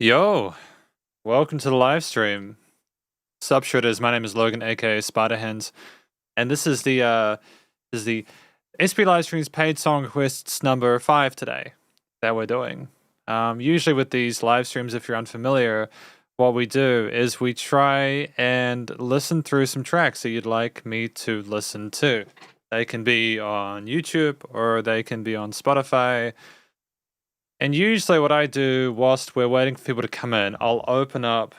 Yo, welcome to the live stream. Subshredders, my name is Logan, aka Spiderhands, and this is the SP Livestreams paid song requests number 5 today that we're doing. Usually with these live streams, if you're unfamiliar, what we do is we try and listen through some tracks that you'd like me to listen to. They can be on YouTube or they can be on Spotify. And usually what I do whilst we're waiting for people to come in, I'll open up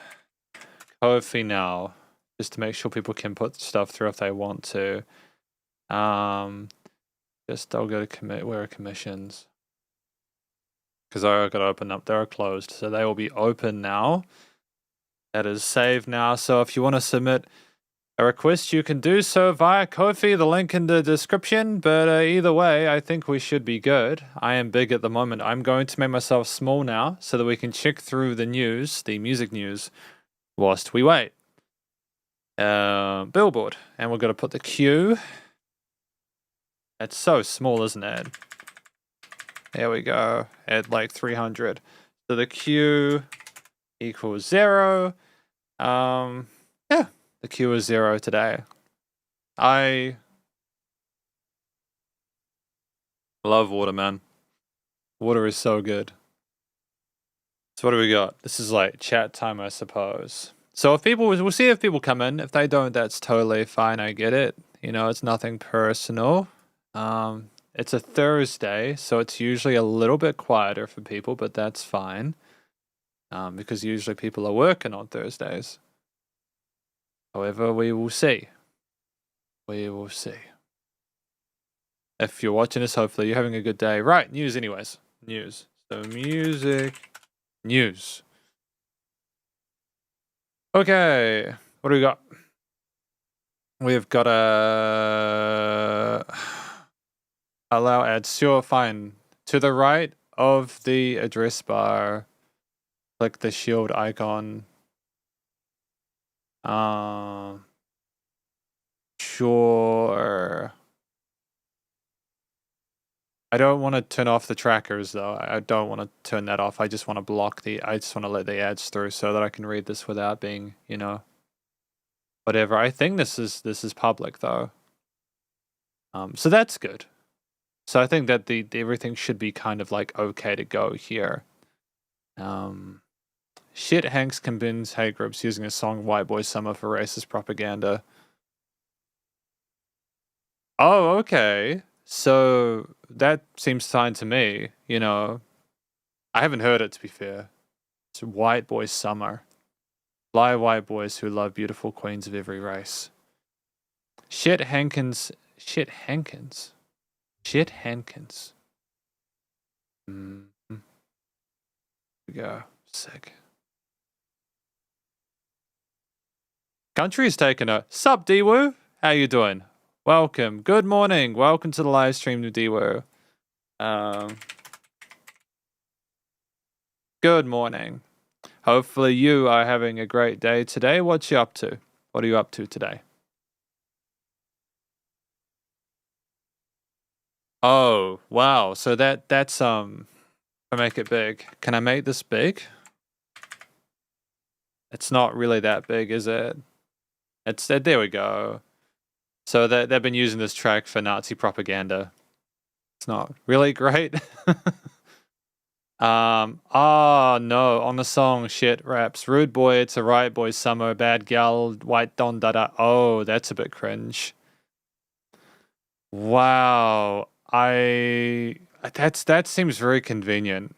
Ko-fi now, just to make sure people can put stuff through if they want to. I'll go to where are commissions? Because I got to open up, they're closed, so they will be open now. That is saved now, so if you want to submit a request, you can do so via Ko-fi, the link in the description, but either way, I think we should be good. I am big at the moment. I'm going to make myself small now, so that we can check through the news, the music news, whilst we wait. Billboard, and we're going to put the queue. It's so small, isn't it? There we go, at like 300. So the queue equals 0. Yeah, the queue is 0 today. I love water, man. Water is so good. So what do we got? This is like chat time, I suppose. So if people, we'll see if people come in. If they don't, that's totally fine. I get it. You know, it's nothing personal. It's a Thursday, so it's usually a little bit quieter for people, but that's fine. Because usually people are working on Thursdays. However, we will see. We will see. If you're watching this, hopefully you're having a good day. Right, news anyways. News. So music, news. Okay, what do we got? We've got a allow ads. Sure, fine. To the right of the address bar, click the shield icon. Sure. I don't want to turn off the trackers though. I don't want to turn that off. I just want to I just want to let the ads through so that I can read this without being, you know, whatever. I think this is public though. So that's good. So I think that everything should be kind of like okay to go here. Shit Hanks convinces hate groups using a song White Boy Summer for racist propaganda. Oh, okay. So that seems fine to me, you know. I haven't heard it, to be fair. It's White Boy Summer. Fly white boys who love beautiful queens of every race. Shit Hankins. Shit Hankins. Shit Hankins. Here we go. Sick. Country's taken a sup, D-Woo? How you doing? Welcome. Good morning. Welcome to the live stream, D-Woo. Good morning. Hopefully you are having a great day today. What you up to? What are you up to today? Oh, wow. So that's I make it big. Can I make this big? It's not really that big, is it? It's there we go. So they've been using this track for Nazi propaganda. It's not really great. Oh no, on the song shit raps. Rude boy, it's a right boy summer, bad gal, white don dada. Oh, that's a bit cringe. Wow. That seems very convenient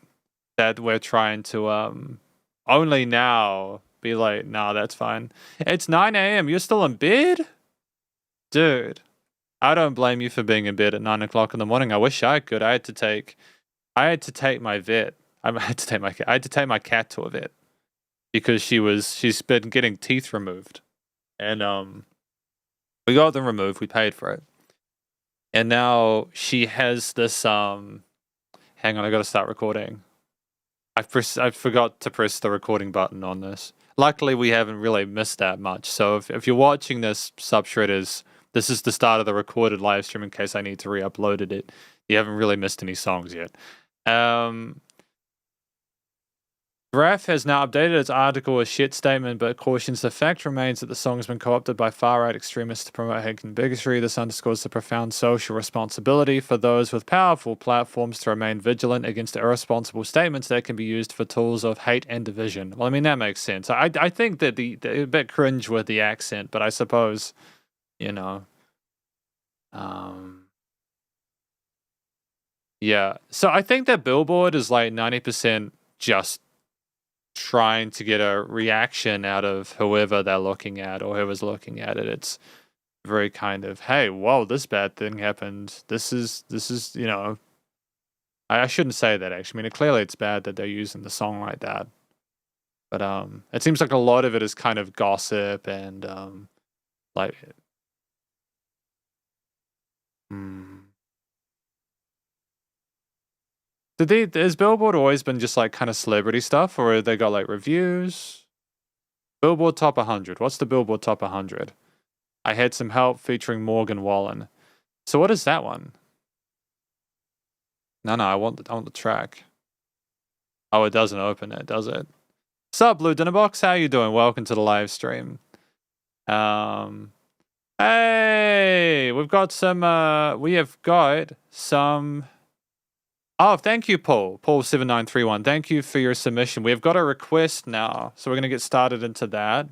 that we're trying to only now be like, nah, that's fine. It's 9 a.m. You're still in bed? Dude, I don't blame you for being in bed at 9 o'clock in the morning. I wish I could. I had to take my vet. I had to take my cat to a vet because she's been getting teeth removed. And we got them removed, we paid for it. And now she has this hang on, I gotta start recording. I forgot to press the recording button on this. Luckily we haven't really missed that much. So if you're watching this, Subshredders, this is the start of the recorded live stream in case I need to re-upload it. You haven't really missed any songs yet. Raf has now updated its article as shit statement, but cautions the fact remains that the song has been co-opted by far-right extremists to promote hate and bigotry. This underscores the profound social responsibility for those with powerful platforms to remain vigilant against irresponsible statements that can be used for tools of hate and division. Well, I mean, that makes sense. I think that the a bit cringe with the accent, but I suppose, you know, yeah. So I think that Billboard is like 90% just trying to get a reaction out of whoever they're looking at or whoever's looking at it. It's very kind of, hey, whoa, this bad thing happened. This is, you know, I shouldn't say that actually. I mean, clearly it's bad that they're using the song like that. But it seems like a lot of it is kind of gossip and like has Billboard always been just like kind of celebrity stuff, or have they got like reviews? Billboard Top 100. What's the Billboard Top 100? I Had Some Help featuring Morgan Wallen. So what is that one? No, I want the track. Oh, it doesn't open it, does it? Sup, Blue Dinnerbox? How you doing? Welcome to the live stream. Hey, we have got some. Oh, thank you, Paul. Paul7931. Thank you for your submission. We've got a request now, so we're going to get started into that.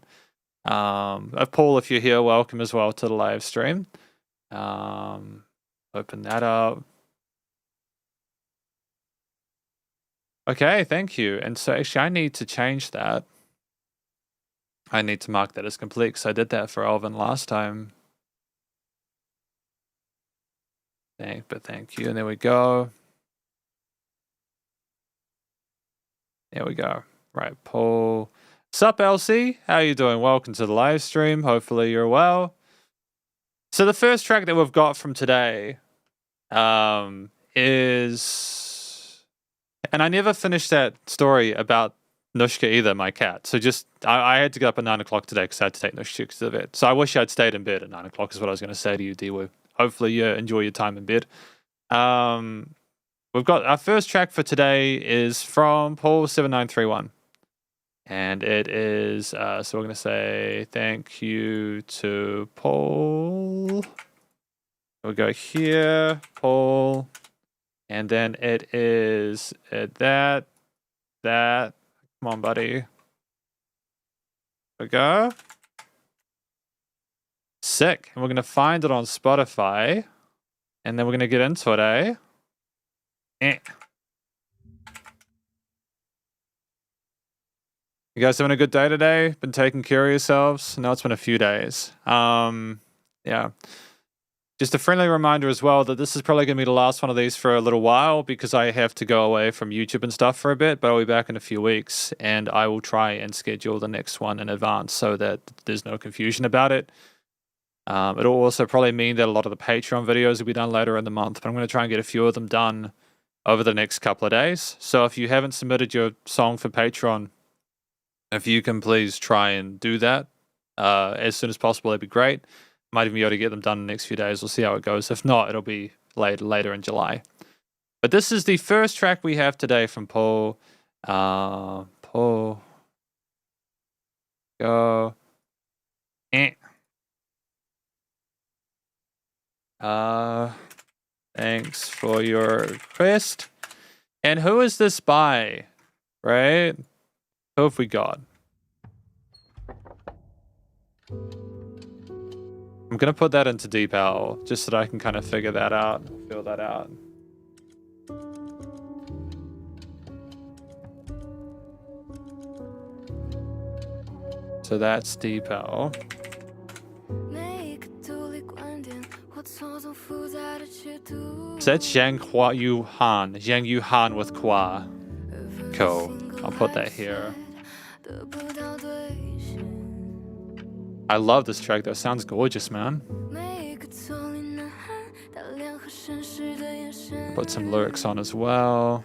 Paul, if you're here, welcome as well to the live stream. Open that up. Okay, thank you. And so actually, I need to change that. I need to mark that as complete because I did that for Alvin last time. Thank you. And there we go. There we go. Right, Paul. Sup, Elsie? How you doing? Welcome to the live stream. Hopefully you're well. So the first track that we've got from today is... And I never finished that story about Nushka either, my cat. So just... I had to get up at 9 o'clock today because I had to take Nushka to the vet. So I wish I'd stayed in bed at 9 o'clock is what I was going to say to you, Diwu. Hopefully you enjoy your time in bed. We've got our first track for today is from Paul7931. And it is, so we're going to say thank you to Paul. We'll go here, Paul. And then it is that. Come on, buddy. There we go. Sick. And we're going to find it on Spotify. And then we're going to get into it, eh? You guys having a good day today? Been taking care of yourselves? No, it's been a few days. Yeah. Just a friendly reminder as well that this is probably going to be the last one of these for a little while because I have to go away from YouTube and stuff for a bit, but I'll be back in a few weeks and I will try and schedule the next one in advance so that there's no confusion about it. It'll also probably mean that a lot of the Patreon videos will be done later in the month, but I'm going to try and get a few of them done over the next couple of days. So if you haven't submitted your song for Patreon, if you can please try and do that as soon as possible, that'd be great. Might even be able to get them done in the next few days. We'll see how it goes. If not, it'll be later in July. But this is the first track we have today from Paul. Paul. Go. Thanks for your request. And who is this by? Right? Who have we got? I'm going to put that into Deep Owl just so that I can kind of figure that out, feel that out. So that's Deep Owl. So that's Zhang Yuhan with Kwa. Cool. I'll put that here. I love this track though. It sounds gorgeous, man. Put some lyrics on as well.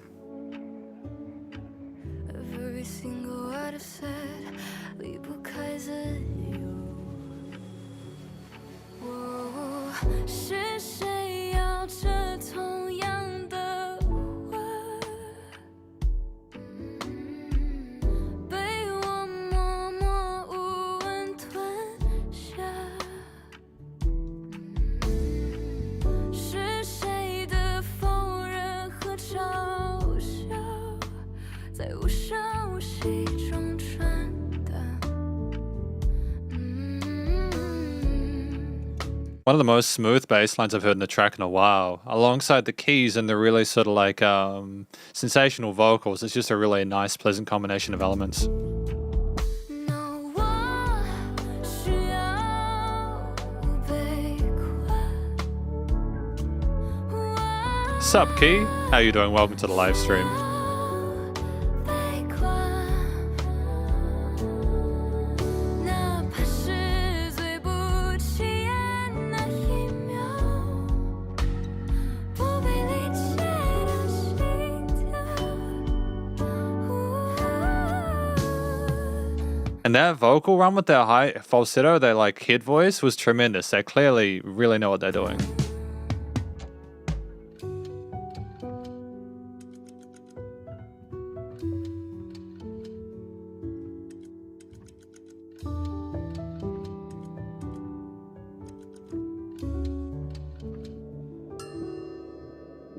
One of the most smooth bass lines I've heard in the track in a while, alongside the keys and the really sort of like sensational vocals. It's just a really nice, pleasant combination of elements. Sup, Key? How you doing? Welcome to the live stream. And that vocal run with their high falsetto, their like kid voice was tremendous. They clearly really know what they're doing.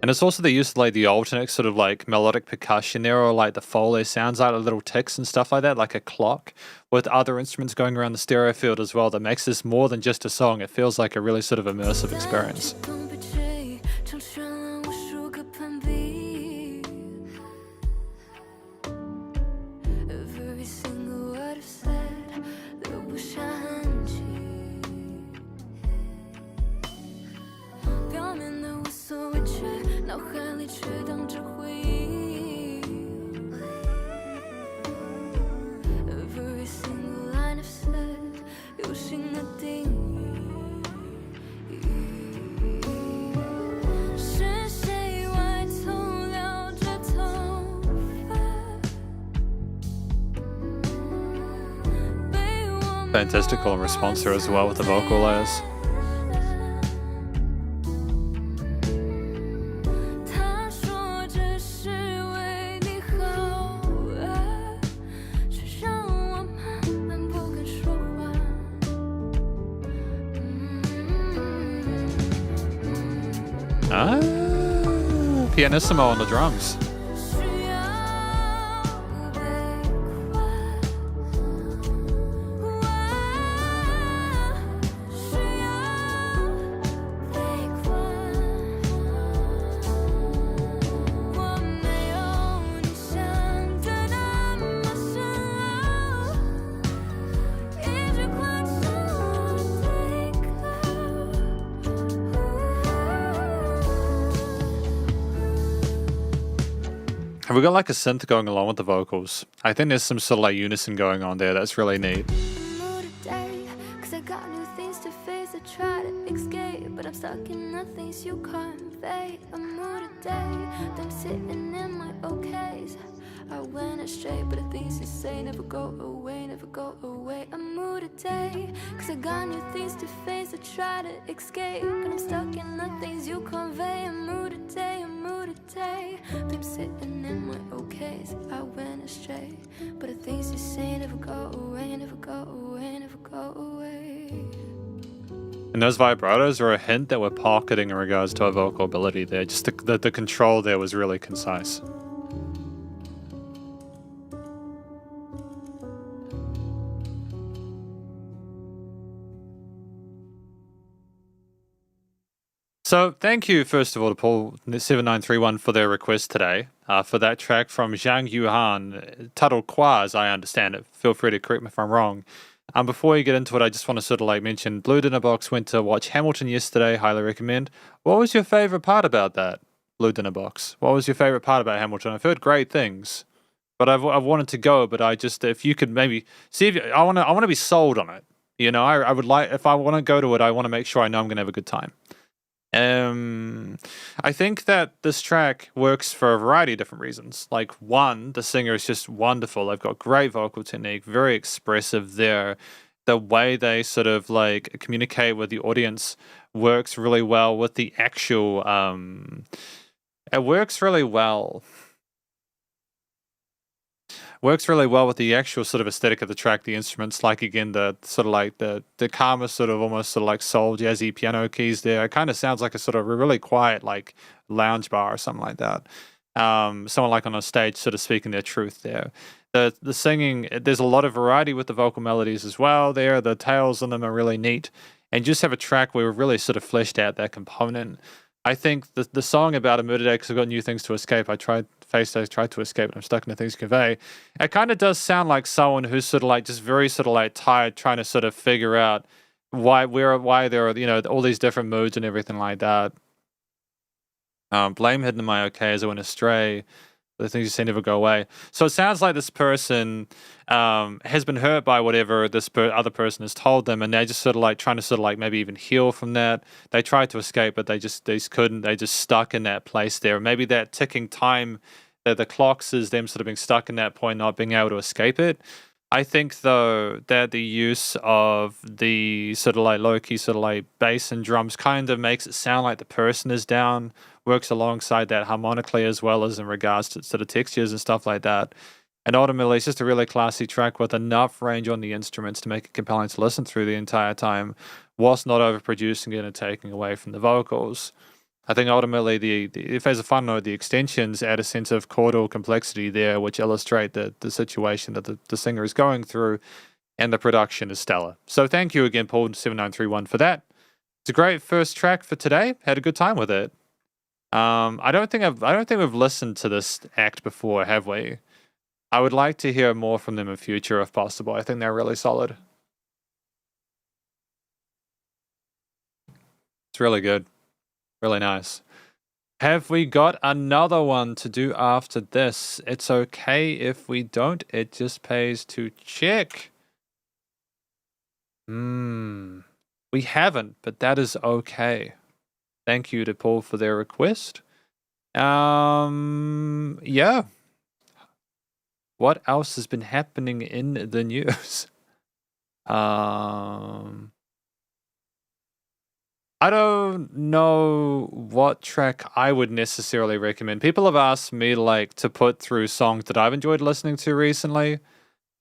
And it's also the use of like the alternate sort of like melodic percussion there, or like the Foley sounds like little ticks and stuff like that, like a clock, with other instruments going around the stereo field as well, that makes this more than just a song. It feels like a really sort of immersive experience. Fantastical in response there as well with the vocal layers. Pianissimo on the drums. Have we got like a synth going along with the vocals? I think there's some sort of like unison going on there. That's really neat. But I'm stuck in the things you convey. I'm mood today, I'm sitting in my okays. I went astray, but the things you say never go away, never go away. I'm mood today, cause I got new things to face. I try to escape, but I'm stuck in the things you convey. I'm mood today, I'm mood today. I'm sitting in my okays. I went astray, but the things you say never go away, never go away, never go away. And those vibratos are a hint that we're pocketing in regards to our vocal ability there. Just the control there was really concise. So thank you, first of all, to Paul7931 for their request today, for that track from Zhang Yuhan, titled Qua, as I understand it. Feel free to correct me if I'm wrong. Before you get into it, I just want to sort of like mention Blue Dinner Box went to watch Hamilton yesterday. Highly recommend. What was your favorite part about that, Blue Dinner Box? What was your favorite part about Hamilton? I've heard great things, but I've wanted to go. But I just, if you could maybe see if I want to be sold on it. You know, I would like, if I want to go to it, I want to make sure I know I'm going to have a good time. I think that this track works for a variety of different reasons. Like, one, the singer is just wonderful. They've got great vocal technique, very expressive there. The way they sort of like communicate with the audience works really well with the actual, it works really well. Works really well with the actual sort of aesthetic of the track, the instruments, like again, the sort of like the calmer sort of almost sort of like soul jazzy piano keys there. It kind of sounds like a sort of really quiet like lounge bar or something like that. Someone like on a stage sort of speaking their truth there. The singing, there's a lot of variety with the vocal melodies as well there. The tails on them are really neat. and just have a track where we've really sort of fleshed out that component. I think the song about a murder day, because I've got new things to escape. I tried to escape, and I'm stuck in the things to convey. It kind of does sound like someone who's sort of like just very sort of like tired, trying to sort of figure out why there are, you know, all these different moods and everything like that. Blame hidden in my okay as I went astray. The things you say never go away. So it sounds like this person has been hurt by whatever this other person has told them, and they're just sort of like trying to sort of like maybe even heal from that. They tried to escape, but they just couldn't. They just stuck in that place there. Maybe that ticking time, that the clocks is them sort of being stuck in that point, not being able to escape it. I think though that the use of the sort of like low key sort of like bass and drums kind of makes it sound like the person is down, works alongside that harmonically as well as in regards to sort of textures and stuff like that. And ultimately, it's just a really classy track with enough range on the instruments to make it compelling to listen through the entire time, whilst not overproducing it and taking away from the vocals. I think ultimately, if as a fun note, the extensions add a sense of chordal complexity there, which illustrate the situation that the singer is going through, and the production is stellar. So thank you again, Paul7931, for that. It's a great first track for today. Had a good time with it. I don't think we've listened to this act before, have we? I would like to hear more from them in future if possible. I think they're really solid. It's really good. Really nice. Have we got another one to do after this? It's okay if we don't. It just pays to check. We haven't, but that is okay. Thank you to Paul for their request. Yeah. What else has been happening in the news? I don't know what track I would necessarily recommend. People have asked me like to put through songs that I've enjoyed listening to recently,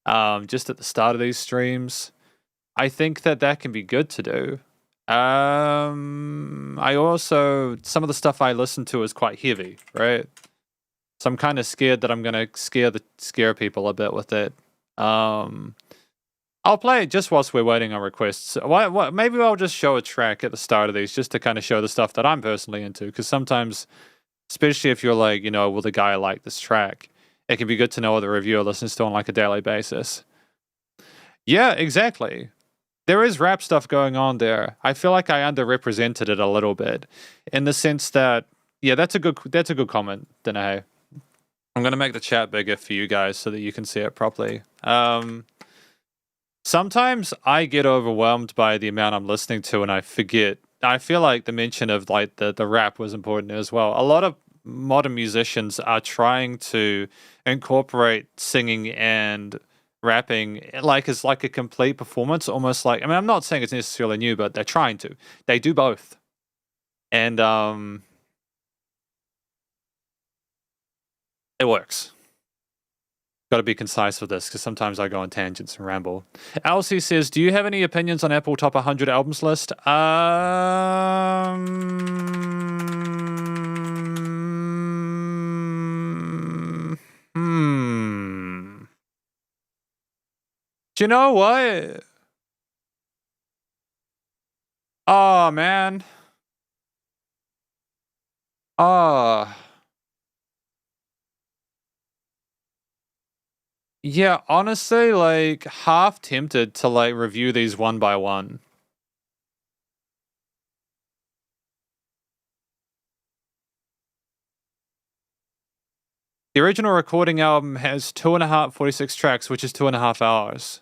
just at the start of these streams. I think that can be good to do. I also, some of the stuff I listen to is quite heavy, right? So I'm kind of scared that I'm gonna scare people a bit with it. I'll play it just whilst we're waiting on requests. Maybe I'll just show a track at the start of these just to kind of show the stuff that I'm personally into. Because sometimes, especially if you're like, you know, well, the guy liked this track, it can be good to know what the reviewer listens to on like a daily basis. Yeah, exactly. There is rap stuff going on there. I feel like I underrepresented it a little bit in the sense that, yeah, that's a good comment, Danae. I'm going to make the chat bigger for you guys so that you can see it properly. Sometimes I get overwhelmed by the amount I'm listening to and I forget. I feel like the mention of like the rap was important as well. A lot of modern musicians are trying to incorporate singing and rapping like as like a complete performance, almost like, I mean, I'm not saying it's necessarily new, but they're trying to. They do both. And it works. Got to be concise with this because sometimes I go on tangents and ramble. Elsie says, do you have any opinions on Apple Top 100 albums list? Do you know what? Oh, man. Yeah, honestly, like, half tempted to, like, review these one by one. The original recording album has 46 tracks, which is 2.5 hours.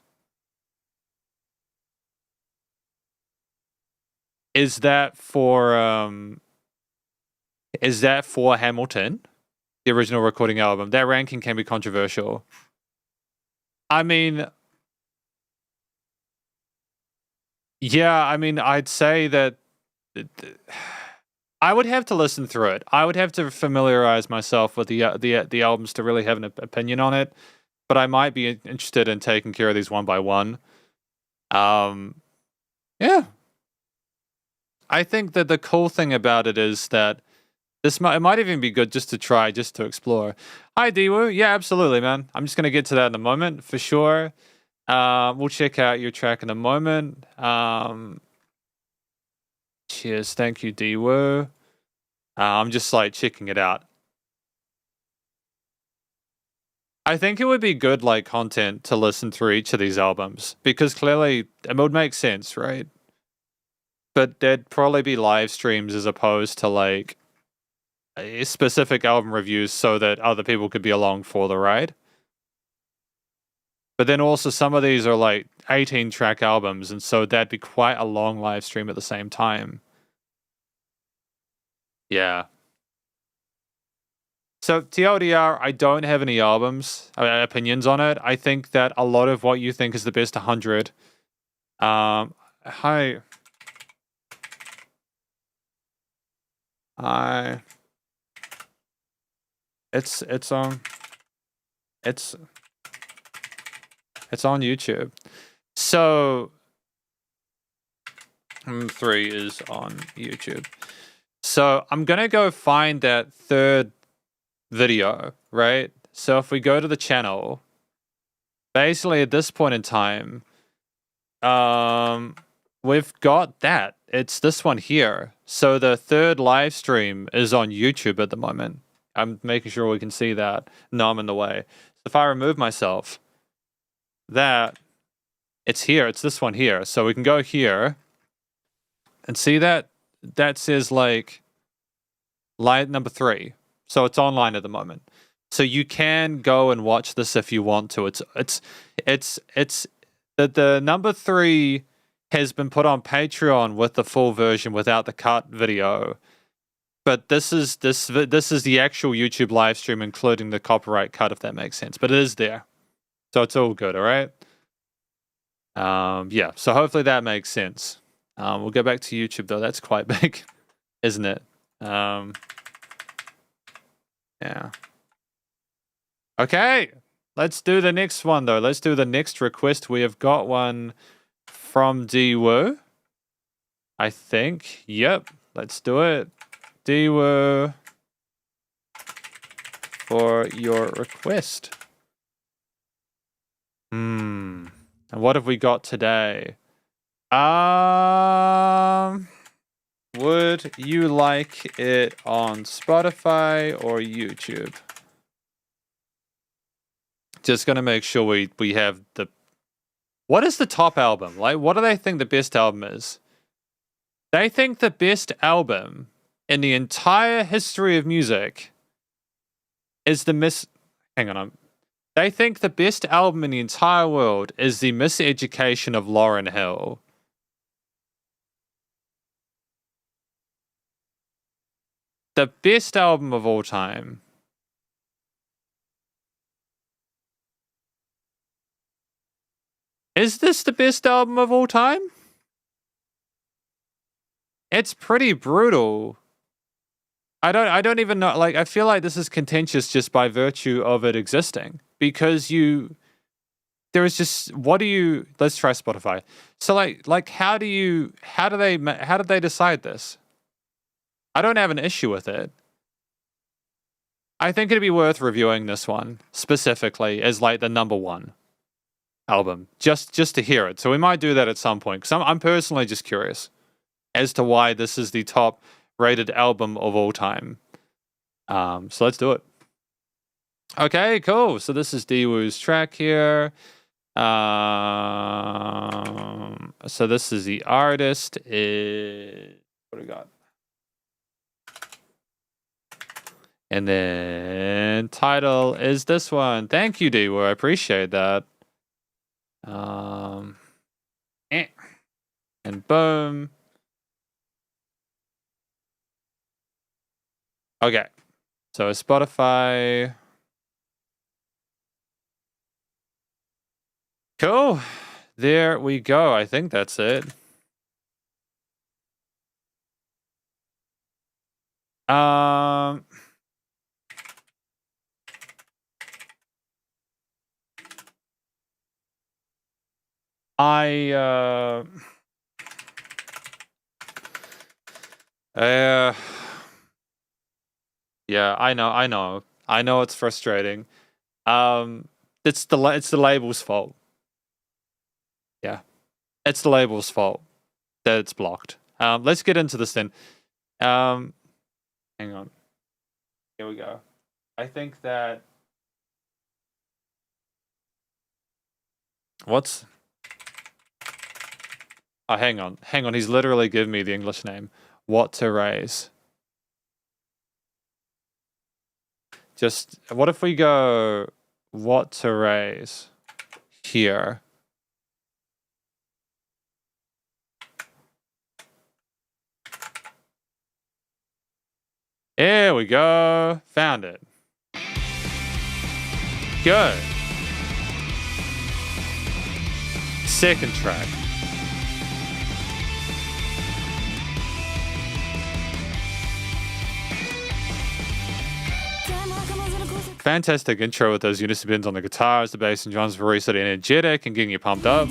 Is that for Hamilton? The original recording album. That ranking can be controversial. I mean, yeah, I mean, I'd say that I would have to listen through it. I would have to familiarize myself with the albums to really have an opinion on it. But I might be interested in taking care of these one by one. Yeah. I think that the cool thing about it is that it might even be good just to try, just to explore. Hi, Dewu. Yeah, absolutely, man. I'm just going to get to that in a moment, for sure. We'll check out your track in a moment. Cheers. Thank you, D-Woo. I'm just like checking it out. I think it would be good like content to listen through each of these albums because clearly it would make sense, right? But there'd probably be live streams as opposed to like specific album reviews so that other people could be along for the ride. But then also some of these are like 18 track albums, and so that'd be quite a long live stream at the same time. Yeah. So TLDR, I don't have any opinions on it. I think that a lot of what you think is the best 100. Hi. It's on YouTube. So 3 is on YouTube. So I'm gonna go find that third video, right? So if we go to the channel, basically at this point in time, we've got that. It's this one here. So the third live stream is on YouTube at the moment. I'm making sure we can see that. No, I'm in the way. So if I remove myself, it's here. It's this one here. So we can go here and see that says like light number 3. So it's online at the moment. So you can go and watch this if you want to. It's the number 3 has been put on Patreon with the full version without the cut video. But this is the actual YouTube live stream, including the copyright cut, if that makes sense. But it is there. So it's all good, all right? Yeah, so hopefully that makes sense. We'll go back to YouTube though. That's quite big, isn't it? Yeah. Okay, let's do the next one though. Let's do the next request. We have got one from D-Woo, I think. Yep, let's do it. D-Woo, for your request. And what have we got today? Would you like it on Spotify or YouTube? Just gonna make sure we have the... What is the top album? Like, what do they think the best album is? They think the best album in the entire history of music is the Hang on. They think the best album in the entire world is The Miseducation of Lauryn Hill. The best album of all time. Is this the best album of all time? It's pretty brutal. I don't even know, like, I feel like this is contentious just by virtue of it existing. Because there is just, let's try Spotify. So like how did they decide this? I don't have an issue with it. I think it'd be worth reviewing this one specifically as like the number 1 album, just to hear it. So we might do that at some point, because I'm personally just curious as to why this is the top rated album of all time. So let's do it. Okay, cool. So this is D-Woo's track here. So this is the artist. What do we got? And then title is this one. Thank you, D-Woo. I appreciate that. And boom. Okay. So Spotify. Cool. There we go. I think that's it. Yeah, I know it's frustrating. It's the label's fault. Yeah. It's the label's fault that it's blocked. Let's get into this then. Hang on. Here we go. I think that what's oh, hang on. He's literally given me the English name. What to raise? Just what if we go what to raise here? There we go. Found it. Good. Second track. Fantastic intro with those unison bends on the guitars, the bass and drums very sort of energetic and getting you pumped up.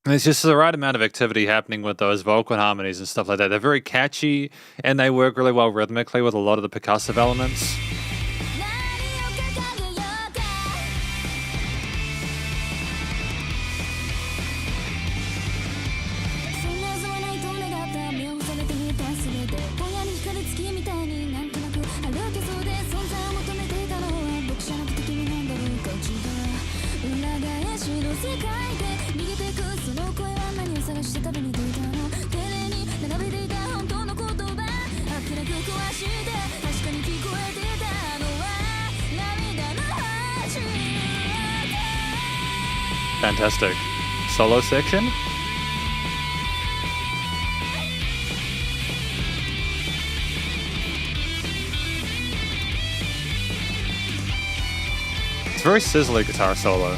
There's just the right amount of activity happening with those vocal harmonies and stuff like that. They're very catchy and they work really well rhythmically with a lot of the percussive elements. Fantastic. Solo section. It's very sizzly guitar solo.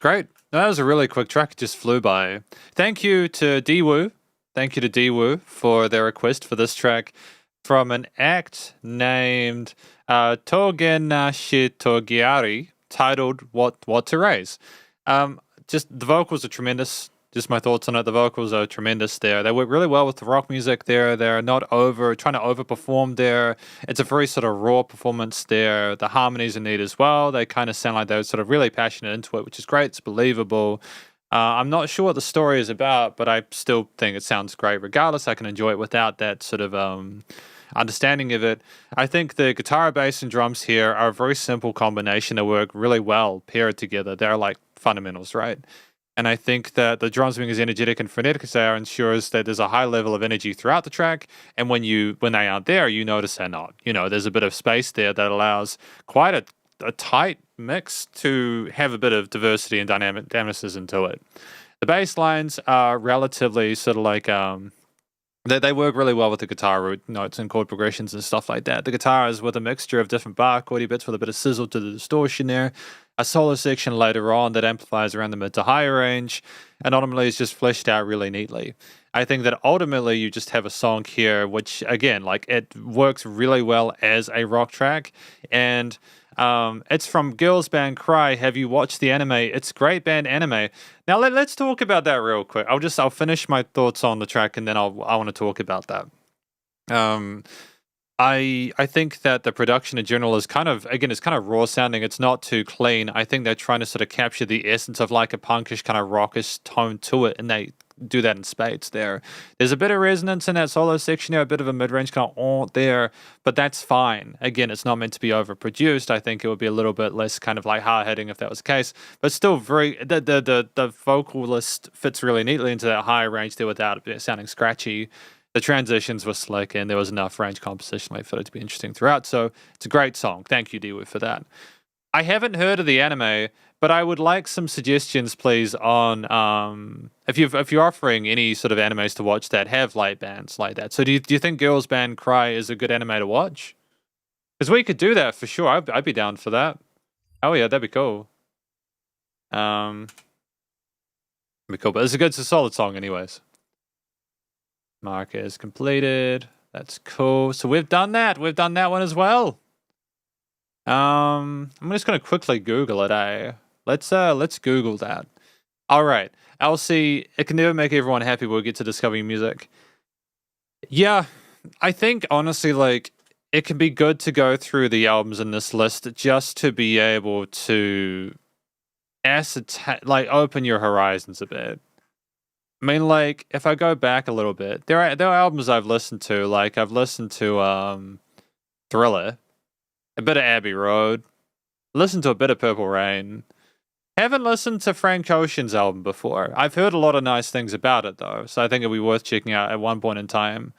Great. That was a really quick track. It just flew by. Thank you to Dwoo. Thank you to Dwoo for their request for this track from an act named Togenashi Togiari, titled "What to Raise." Just the vocals are tremendous. Just my thoughts on it. The vocals are tremendous there. They work really well with the rock music there. They're not trying to overperform there. It's a very sort of raw performance there. The harmonies are neat as well. They kind of sound like they're sort of really passionate into it, which is great. It's believable. I'm not sure what the story is about, but I still think it sounds great. Regardless, I can enjoy it without that sort of understanding of it. I think the guitar, bass, and drums here are a very simple combination that work really well paired together. They're like fundamentals, right? And I think that the drums being as energetic and frenetic as they are ensures that there's a high level of energy throughout the track. And when they aren't there, you notice they're not. There's a bit of space there that allows quite a tight mix to have a bit of diversity and dynamicism to it. The bass lines are relatively sort of like They work really well with the guitar root notes and chord progressions and stuff like that. The guitar is with a mixture of different bar chordy bits with a bit of sizzle to the distortion there. A solo section later on that amplifies around the mid to high range, and ultimately is just fleshed out really neatly. I think that ultimately you just have a song here, which again, like it works really well as a rock track, and it's from Girls Band Cry. Have you watched the anime? It's great band anime. Now let's talk about that real quick. I'll finish my thoughts on the track and then I want to talk about that. Um, I think that the production in general is kind of, again, it's kind of raw sounding. It's not too clean. I think they're trying to sort of capture the essence of like a punkish kind of rockish tone to it, and they do that in spades there. There's a bit of resonance in that solo section there, a bit of a mid-range kind of there, but that's fine. Again, it's not meant to be overproduced. I think it would be a little bit less kind of like hard-hitting if that was the case, but still very, the vocalist fits really neatly into that high range there without it sounding scratchy. The transitions were slick and there was enough range compositionally for it to be interesting throughout. So it's a great song. Thank you, Dewey, for that. I haven't heard of the anime, but I would like some suggestions, please, on if you're offering any sort of animes to watch that have light bands like that. So do you think Girls Band Cry is a good anime to watch? Because we could do that for sure. I'd be down for that. Oh yeah, that'd be cool. That'd be cool. But it's a solid song, anyways. Mark is completed. That's cool. So we've done that. We've done that one as well. I'm just gonna quickly Google it. Let's Google that. All right, Elsie. It can never make everyone happy. We'll get to discovering music. Yeah, I think honestly, like it can be good to go through the albums in this list just to be able to ascertain, like open your horizons a bit. I mean, like, if I go back a little bit, there are albums I've listened to. Like, I've listened to Thriller, a bit of Abbey Road, listened to a bit of Purple Rain. Haven't listened to Frank Ocean's album before. I've heard a lot of nice things about it, though, so I think it'd be worth checking out at one point in time.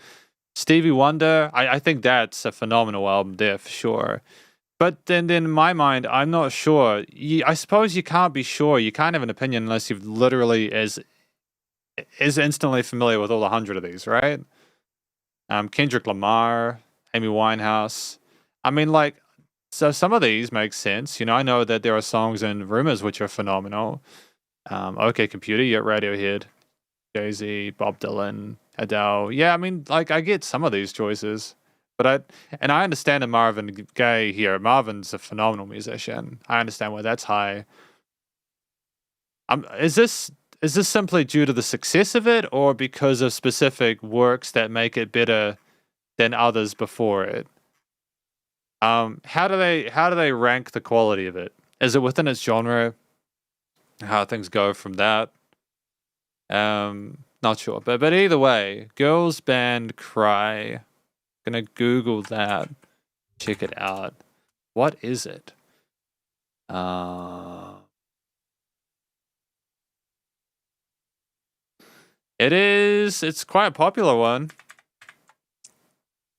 Stevie Wonder, I think that's a phenomenal album there for sure. But then in my mind, I'm not sure. I suppose you can't be sure. You can't have an opinion unless you've literally is instantly familiar with all 100 of these, right? Kendrick Lamar, Amy Winehouse. I mean, like, so some of these make sense. You know, I know that there are songs in Rumors which are phenomenal. OK Computer, yeah, Radiohead, Jay-Z, Bob Dylan, Adele. Yeah, I mean, like, I get some of these choices. But I understand that Marvin Gaye here. Marvin's a phenomenal musician. I understand why that's high. Is this simply due to the success of it, or because of specific works that make it better than others before it? How do they rank the quality of it? Is it within its genre? How things go from that? Not sure, but either way, Girls Band Cry. Gonna Google that. Check it out. What is it? It's quite a popular one.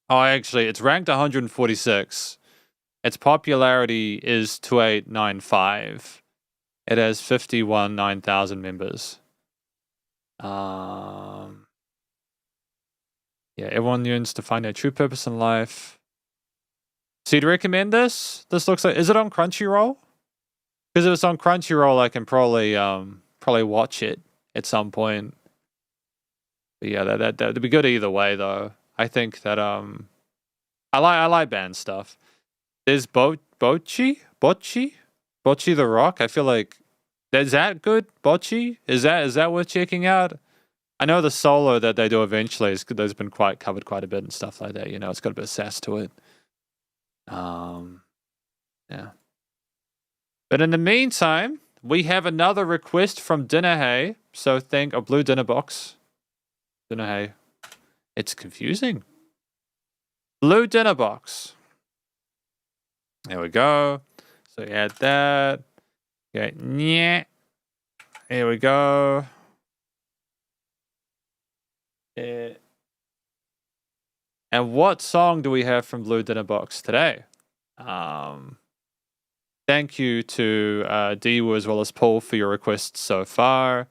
Oh, actually, it's ranked 146. Its popularity is 2895. It has 9,000 members. Yeah, everyone yearns to find their true purpose in life. So you'd recommend this? This looks like, is it on Crunchyroll? Because if it's on Crunchyroll, I can probably watch it at some point. But yeah, that'd be good either way, though. I think that I like band stuff. There's Bocce the Rock. I feel like is that good? Bocce is that worth checking out? I know the solo that they do eventually has been covered quite a bit and stuff like that. You know, it's got a bit of sass to it. Yeah. But in the meantime, we have another request from Dinner Hay. So thank a blue dinner box. Dinner Hay. It's confusing. Blue dinner box. There we go. So you add that. Okay. Yeah. Here we go. And what song do we have from Blue Dinner Box today? Thank you to Dewa as well as Paul for your requests so far.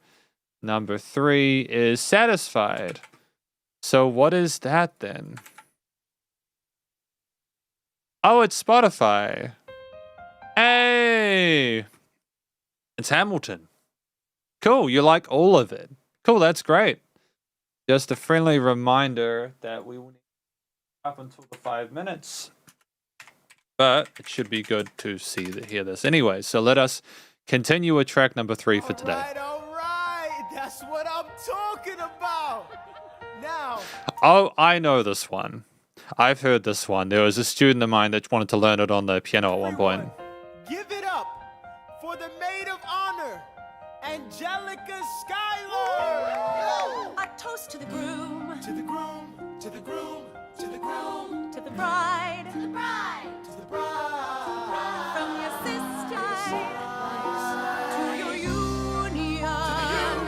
Number 3 is Satisfied. So what is that then? Oh, it's Spotify. Hey! It's Hamilton. Cool, you like all of it. Cool, that's great. Just a friendly reminder that we will need up until the 5 minutes. But it should be good to hear this anyway. So let us continue with track number 3 for today. All right. That's what I'm talking about. Now. Oh, I know this one. I've heard this one. There was a student of mine that wanted to learn it on the piano at one point. Give it up for the maid of honor, Angelica Schuyler. A toast to the groom. To the groom, to the groom, to the groom, To the bride. to the bride, to the bride. From your sister to your union.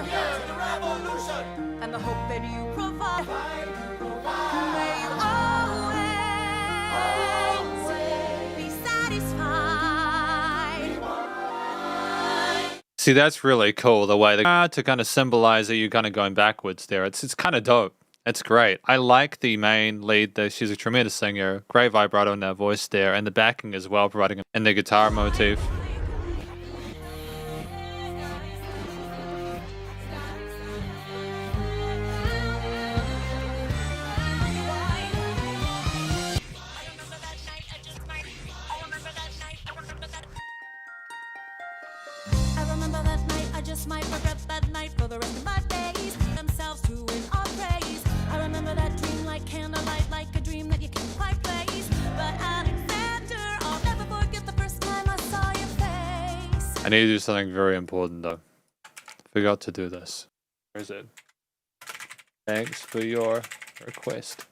To the revolution. And the hope that you provide. May you always be satisfied. See, that's really cool, the way to kind of symbolize that you're kind of going backwards there. It's kind of dope. It's great. I like the main lead. She's a tremendous singer. Great vibrato in her voice there. And the backing as well, providing in the guitar motif. I remember that night, I just might regret that night for the rest of my days. Themselves to win our praise. I remember that dream like candlelight, like a dream that you can't quite place. But Alexander, I'll never forget the first time I saw your face. I need to do something very important though. Forgot to do this. Where is it? Thanks for your request.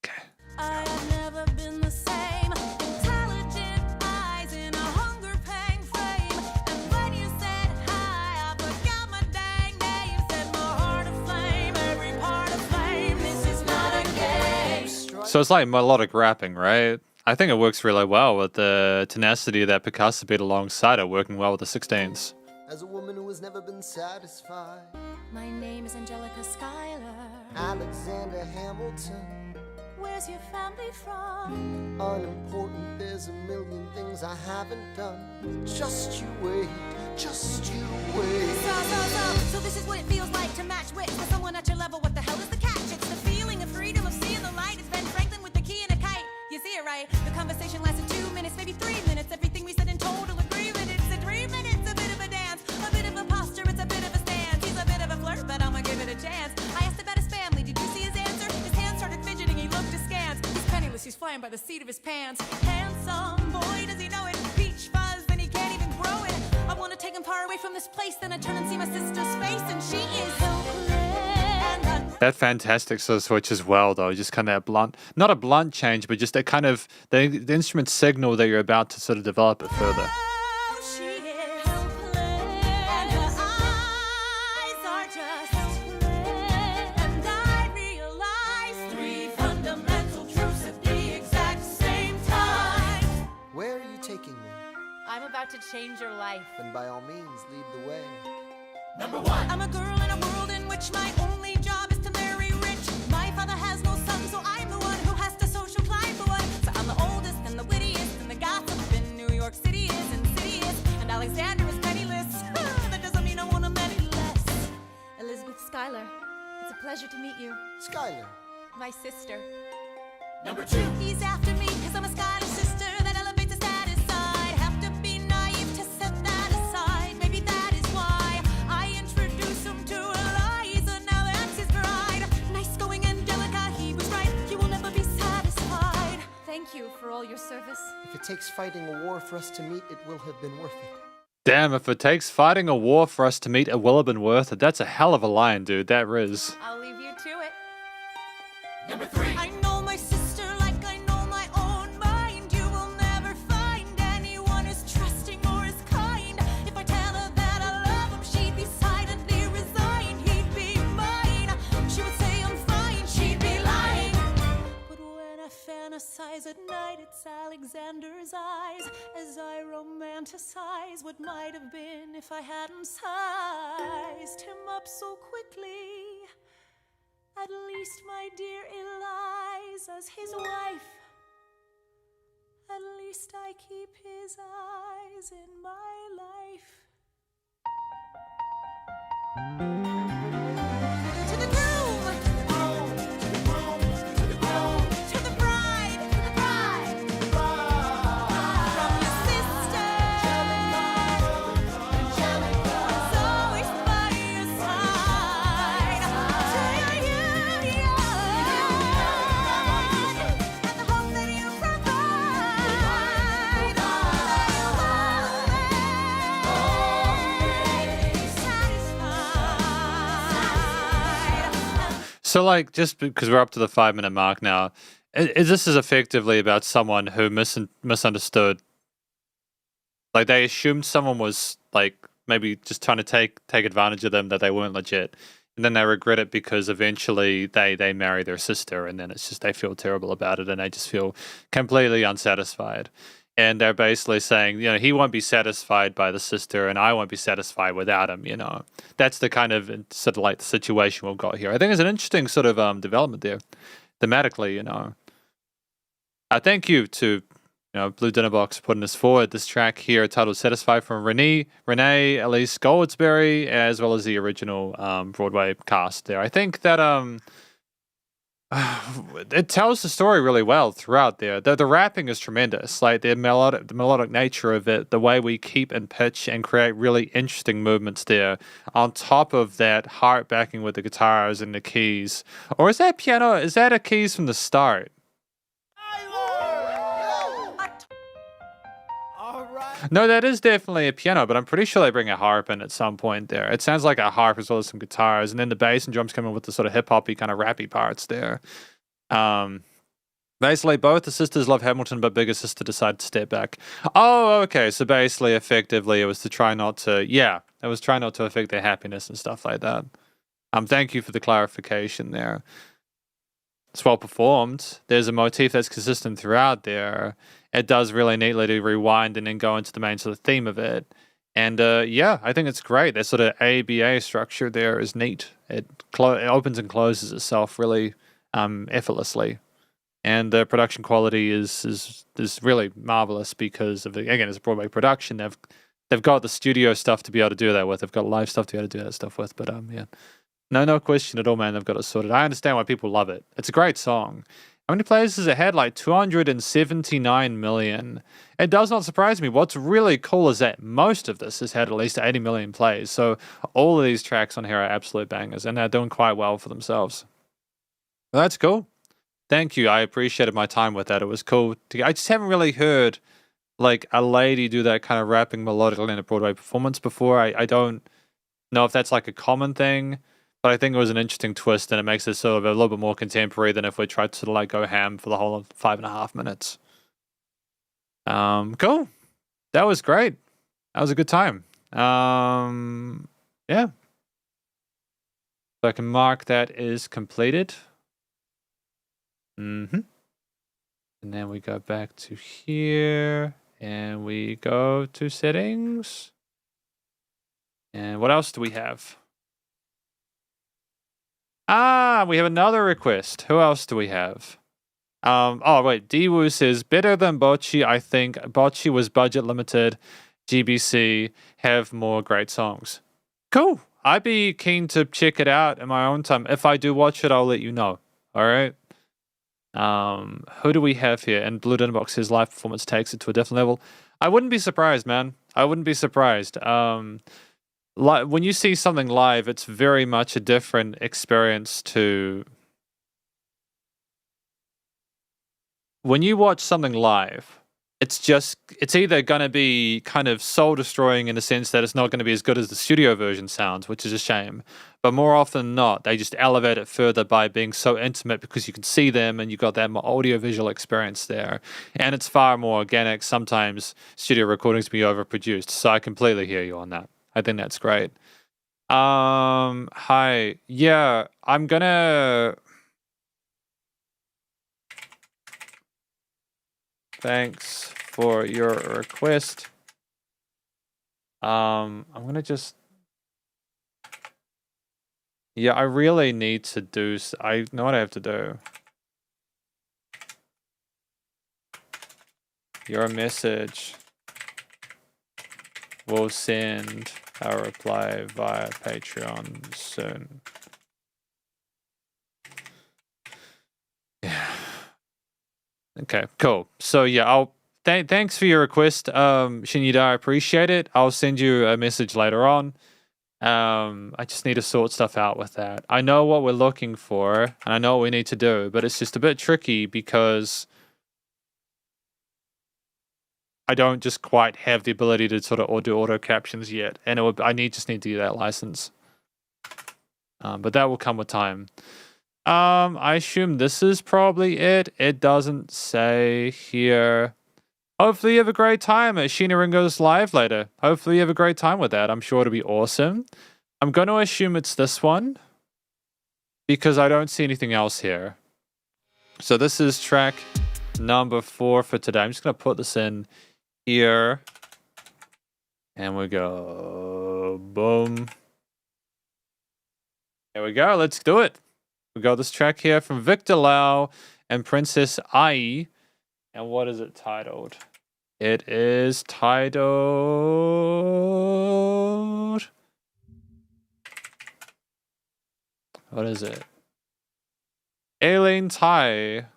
Okay. I have never been the same. Intelligent eyes in a hunger pang frame. And when you said hi, I forgot my dang name. Set my heart aflame, every part aflame. This is not a game. So it's like melodic rapping, right? I think it works really well with the tenacity of that percussive beat alongside it, working well with the 16s. As a woman who has never been satisfied, My name is Angelica Schuyler. Alexander Hamilton, Where's your family from? unimportant, there's a million things I haven't done. Just you wait, just you wait. So this is what it feels like to match wits with someone at your level. What the hell is the catch? It's the feeling of freedom, of seeing the light. It's Ben Franklin with the key and a kite. You see it right? The conversation lasted 2 minutes, maybe 3 minutes. Everything we said in total agreement. It's a dream and it's a bit of a dance. A bit of a posture, it's a bit of a stance. He's a bit of a flirt, but I'ma give it a chance. I asked about his family, did you see his answer? His hands started fidgeting, he looked askance. He's penniless, he's flying by the seat of his pants. Handsome boy, does he know it? Peach fuzz, and he can't even grow it. I wanna take him far away from this place. Then I turn and see my sister's face, and she is hopeless. That fantastic sort of switch as well, though. Just kind of blunt, not a blunt change, but just a kind of the instrument signal that you're about to sort of develop it further. Oh, she is hopeless, and her eyes are just hopeless. And I realize 3 fundamental truths at the exact same time. Where are you taking me? I'm about to change your life. Then by all means, lead the way. Number 1. I'm a girl in a world in which my only job is to marry rich. My father has no son, so I'm the one who has to social climb the one. So I'm the oldest and the wittiest and the gossip in New York City is insidious. And Alexander is penniless. That doesn't mean I want him any less. Elizabeth Schuyler, it's a pleasure to meet you. Schuyler, My sister. Number 2. He's after me because I'm a Schuyler sister that elevates the status side. Have to be naive to set that aside. Maybe that is why I introduce him to Eliza. Now that's his bride. Nice going, Angelica. He was right. You will never be satisfied. Thank you for all your service. if it takes fighting a war for us to meet, it will have been worth it. Damn, if it takes fighting a war for us to meet, it will have been worth it. That's a hell of a line, dude. That riz. I'll leave you to it. Number 3. I know my sister like I know my own mind. You will never find anyone as trusting or as kind. If I tell her that I love him, she'd be silently resigned. He'd be mine. She would say I'm fine. She'd be lying. But when I fantasize at night, it's Alexander's eyes as I romanticize what might have been if I hadn't sized him up so quickly. At least my dear Eliza's his wife. At least I keep his eyes in my life. To the groom, to the bride, from your sister, who's always by your side, to your union, and the hope that you provide, that you always satisfied. So, like, just because we're up to the 5-minute mark now, this is effectively about someone who misunderstood. Like, they assumed someone was, like, maybe just trying to take advantage of them, that they weren't legit. And then they regret it because eventually they marry their sister, and then it's just they feel terrible about it, and they just feel completely unsatisfied. And they're basically saying, he won't be satisfied by the sister, and I won't be satisfied without him. That's the kind of sort of like the situation we've got here. I think it's an interesting sort of development there, thematically. Thank you to Blue Dinner Box for putting this forward. This track here titled "Satisfied" from Renee Elise Goldsberry, as well as the original Broadway cast. There, I think that it tells the story really well throughout there. The rapping is tremendous. Like the melodic nature of it, the way we keep in pitch and create really interesting movements there. On top of that, heart backing with the guitars and the keys. Or is that piano? Is that a keys from the start? All right. No, that is definitely a piano, but I'm pretty sure they bring a harp in at some point there. It sounds like a harp as well as some guitars, and then the bass and drums come in with the sort of hip-hoppy kind of rappy parts there. Basically, both the sisters love Hamilton, but bigger sister decided to step back. Oh, okay. So basically, effectively, it was trying not to affect their happiness and stuff like that. Thank you for the clarification there. It's well performed. There's a motif that's consistent throughout there. It does really neatly to rewind and then go into the main sort of theme of it. And I think it's great. That sort of ABA structure there is neat. It opens and closes itself really effortlessly. And the production quality is really marvelous because of again, it's a Broadway production. They've got the studio stuff to be able to do that with. They've got live stuff to be able to do that stuff with. But no question at all, man. They've got it sorted. I understand why people love it. It's a great song. How many plays has it had? Like 279 million. It does not surprise me. What's really cool is that most of this has had at least 80 million plays. So all of these tracks on here are absolute bangers, and they're doing quite well for themselves. Well, that's cool. Thank you. I appreciated my time with that. It was cool. I just haven't really heard like a lady do that kind of rapping melodically in a Broadway performance before. I don't know if that's like a common thing, but I think it was an interesting twist, and it makes it sort of a little bit more contemporary than if we tried to sort of like go ham for the whole of 5.5 minutes. Cool. That was great. That was a good time. Yeah. So I can mark that is completed. And then we go back to here, and we go to settings. And what else do we have? We have another request. Who else do we have? Oh wait, Diwu says better than Bocce. I think Bocce was budget limited. GBC have more great songs. Cool. I'd be keen to check it out in my own time. If I do watch it, I'll let you know. All right. Who do we have here? And Blue Dinner Box says live performance takes it to a different level. I wouldn't be surprised, man. I wouldn't be surprised. When you see something live, it's very much a different experience to when you watch something live. It's either going to be kind of soul destroying in the sense that it's not going to be as good as the studio version sounds, which is a shame. But more often than not, they just elevate it further by being so intimate because you can see them and you've got that more audio-visual experience there. And it's far more organic. Sometimes studio recordings be overproduced. So I completely hear you on that. I think that's great. Hi. Yeah, I'm gonna... Thanks for your request. I'm gonna just... Yeah, I really need to do... I know what I have to do. Your message will send a reply via Patreon soon. Yeah. Okay, cool. So yeah, I'll... Thanks for your request, Shinida. I appreciate it. I'll send you a message later on. I just need to sort stuff out with that. I know what we're looking for, and I know what we need to do, but it's just a bit tricky because I don't just quite have the ability to sort of do auto captions yet, and I just need to get that license. But that will come with time. I assume this is probably it. It doesn't say here. Hopefully you have a great time at Sheena Ringo's live later. Hopefully you have a great time with that. I'm sure it'll be awesome. I'm going to assume it's this one because I don't see anything else here. So this is track number 4 for today. I'm just going to put this in here. And we go. Boom. There we go. Let's do it. We got this track here from Victor Lau and Princess Ai. And what is it titled? It is titled... What is it? Aileen Tai.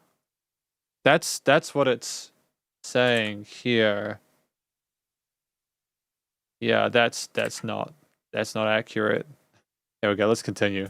That's what it's saying here. Yeah, that's not accurate. There we go. Let's continue.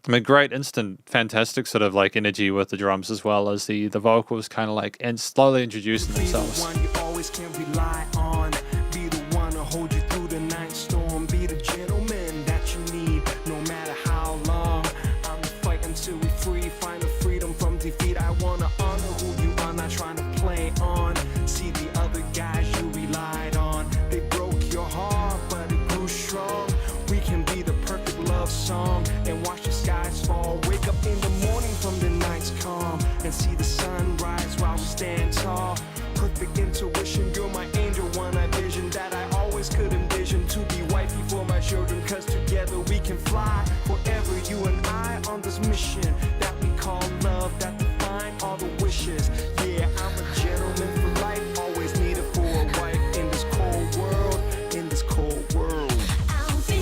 I mean, great instant, fantastic sort of like energy with the drums as well as the vocals kind of like and slowly introducing themselves. Be the one you always can rely on. Be the one to hold you through the night storm. Be the gentleman that you need, no matter how long. I'm the fight until we free, find the freedom from defeat. I wanna honor who you are, not trying to play on. See the other guys you relied on. They broke your heart, but it grew strong. We can be the perfect love song and watch the skies fall. Wake up in the morning from the night's calm and see the sun rise while we stand tall. Perfect intuition, you're my angel, one I vision that I always could envision to be wifey for my children, cause together we can fly forever, you and I on this mission that we call love, that define all the wishes. Yeah, I'm a gentleman for life, always needed for a wife in this cold world, in this cold world.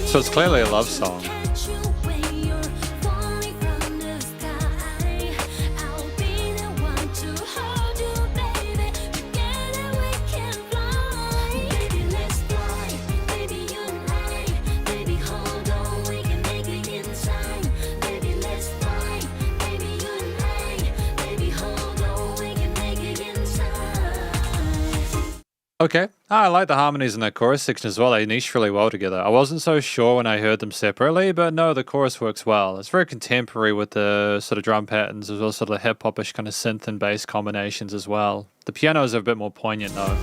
So it's clearly a love song. Okay, I like the harmonies in that chorus section as well. They niche really well together. I wasn't so sure when I heard them separately, but no, the chorus works well. It's very contemporary with the sort of drum patterns as well, sort of hip-hop-ish kind of synth and bass combinations as well. The pianos are a bit more poignant though.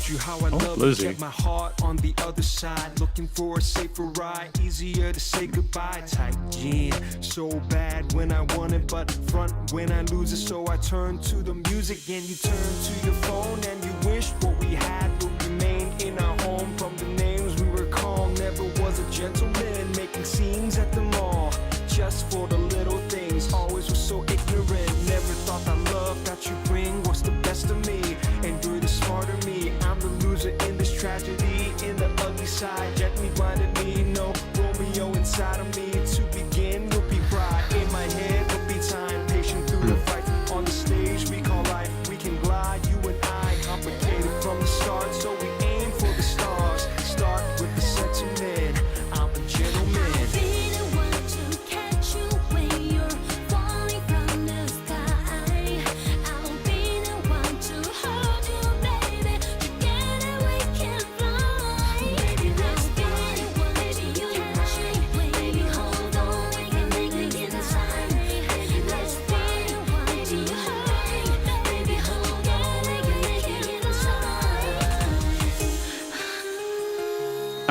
You how I love you, kept my heart on the other side, looking for a safer ride, easier to say goodbye. Tight jean, so bad when I want it, but front when I lose it. So I turn to the music and you turn to your phone, and you wish what we had would remain in our home. From the names we were called, never was a gentleman, making scenes at the mall, just for the little things. Always was so ignorant, never thought the love that you bring was the best of me, and you're the smarter me. I'm the loser in this tragedy, in the ugly side. Gently blinded me, no Romeo inside of me. To begin will be pride, in my head will be time. Patient through the fights on the stage we call life. We can glide, you and I, complicated from the start, so we aim for the stars. Start with the sentiment, I'm a gentleman. I'll be the one to catch you when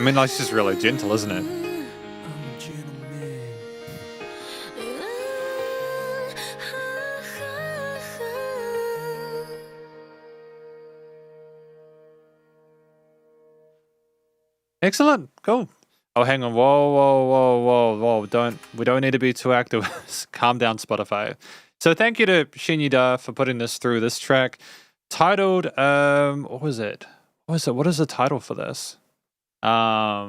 mean, like, it's just really gentle, isn't it? I'm a gentleman. Excellent. Cool. Oh, hang on. Whoa. We don't need to be too active. Calm down, Spotify. So thank you to Shinyuda for putting this through. This track titled, what was it? What is the title for this? Yeah.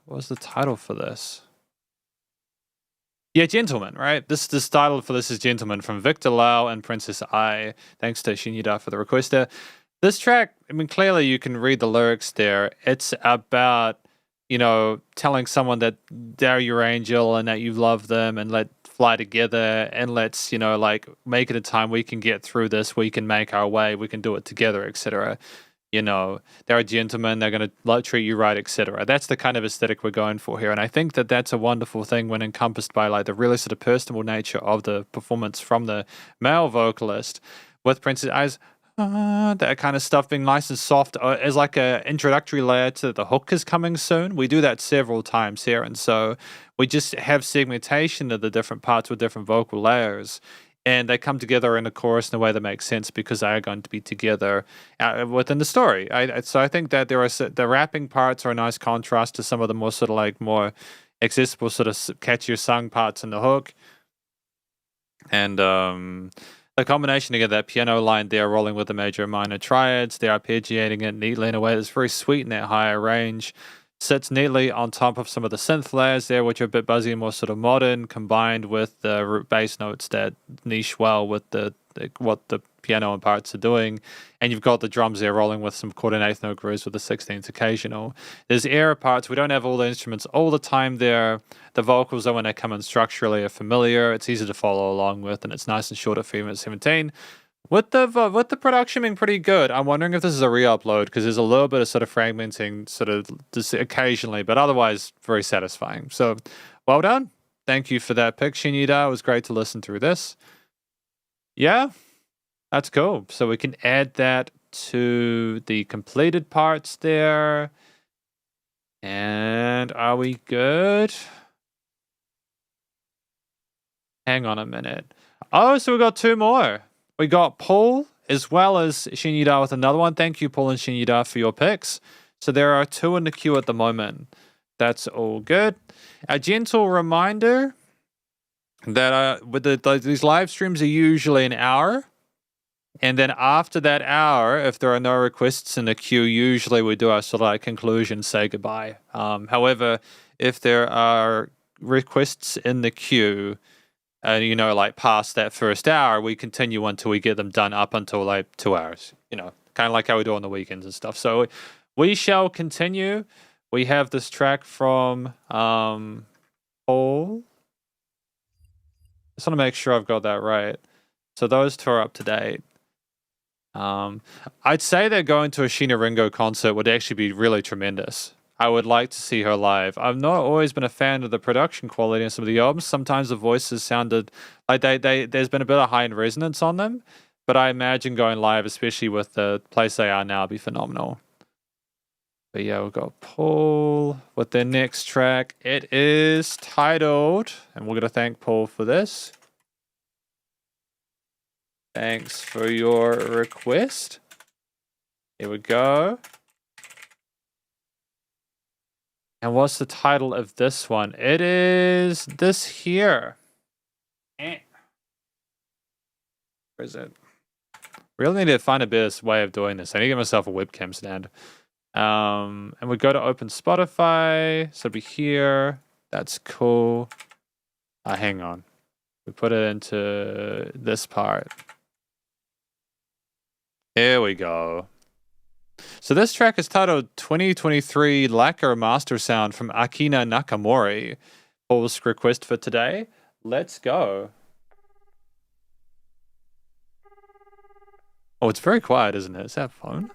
What was the title for this? Yeah, Gentleman, right? This title for this is Gentleman from Victor Lau and Princess Ai. Thanks to Shinyuda for the request there. This track, I mean, clearly you can read the lyrics there. It's about, you know, telling someone that they're your angel and that you love them and let fly together and let's, you know, like make it a time we can get through this, we can make our way, we can do it together, etc. You know, they're a gentleman, they're going to treat you right, etc. That's the kind of aesthetic we're going for here. And I think that that's a wonderful thing when encompassed by like the really sort of personal nature of the performance from the male vocalist with Princess Ai's that kind of stuff being nice and soft as like a introductory layer to the hook is coming soon. We do that several times here. And so we just have segmentation of the different parts with different vocal layers. And they come together in a chorus in a way that makes sense because they are going to be together within the story. So I think that the rapping parts are a nice contrast to some of the more sort of like more accessible sort of catchier sung parts in the hook. And the combination together, that piano line there rolling with the major and minor triads, they're arpeggiating it neatly in a way that's very sweet in that higher range. Sits neatly on top of some of the synth layers there, which are a bit buzzy and more sort of modern, combined with the root bass notes that niche well with what the piano and parts are doing. And you've got the drums there rolling with some quarter and eighth note grooves with the 16th occasional. There's air parts. We don't have all the instruments all the time there. The vocals, though, when they come in structurally, are familiar. It's easy to follow along with, and it's nice and short at 3 minutes 17. With the production being pretty good, I'm wondering if this is a re-upload because there's a little bit of sort of fragmenting sort of just occasionally, but otherwise very satisfying. So well done. Thank you for that pick, Shinyuda. It was great to listen through this. Yeah, that's cool. So we can add that to the completed parts there. And are we good? Hang on a minute. Oh, so we got two more. We got Paul as well as Shinyuda with another one. Thank you, Paul and Shinyuda, for your picks. So there are two in the queue at the moment. That's all good. A gentle reminder that with these live streams are usually an hour. And then after that hour, if there are no requests in the queue, usually we do our sort of like conclusion, say goodbye. However, if there are requests in the queue, you know, like past that first hour, we continue until we get them done up until like 2 hours, you know, kind of like how we do on the weekends and stuff. So we shall continue. We have this track from Paul. Just want to make sure I've got that right. So those two are up to date. I'd say that going to a Sheena Ringo concert would actually be really tremendous. I would like to see her live. I've not always been a fan of the production quality in some of the albums. Sometimes the voices sounded like there's been a bit of high-end resonance on them, but I imagine going live, especially with the place they are now, would be phenomenal. But yeah, we've got Paul with their next track. It is titled, and we're going to thank Paul for this. Thanks for your request. Here we go. And what's the title of this one? It is this here. Where is it? Really need to find a better way of doing this. I need to get myself a webcam stand. And we go to open Spotify. So it'll be here. That's cool. Hang on. We put it into this part. Here we go. So this track is titled 2023 Lacquer Master Sound from Akina Nakamori. Paul's request for today. Let's go. Oh, it's very quiet, isn't it? Is that phone?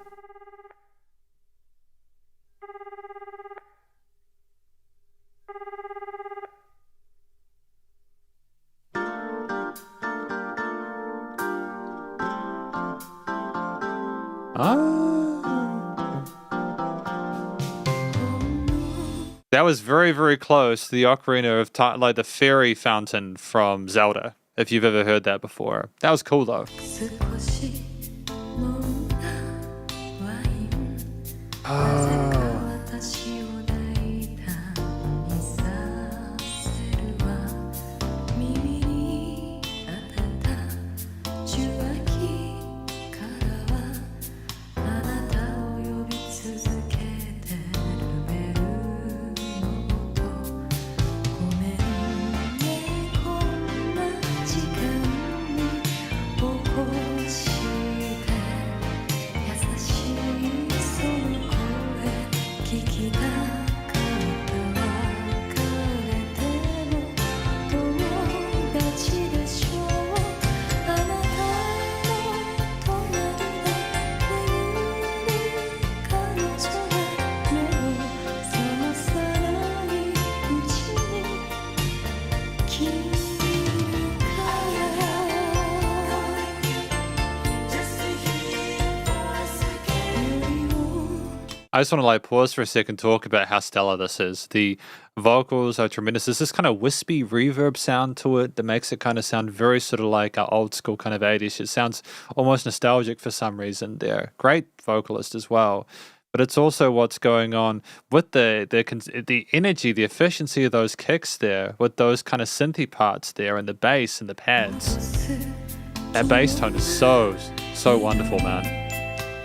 That was very, very close to the ocarina of like the fairy fountain from Zelda, if you've ever heard that before. That was cool though. 少し飲んだワインなぜか私を大胆にさせるわ耳に当てた受話器からはあなたを呼び続けてるベルの音ごめんねこんな時間に起こして優しいその声聞きたかった別れても友達でしょうあなたの隣で眠る彼女が目を覚まさないうちに君からI just want to like pause for a second, talk about how stellar this is. The vocals are tremendous. There's this kind of wispy reverb sound to it that makes it kind of sound very sort of like old school kind of 80s. It sounds almost nostalgic for some reason there. Great vocalist as well. But it's also what's going on with the energy, the efficiency of those kicks there, with those kind of synthy parts there, and the bass and the pads. That bass tone is so wonderful, man.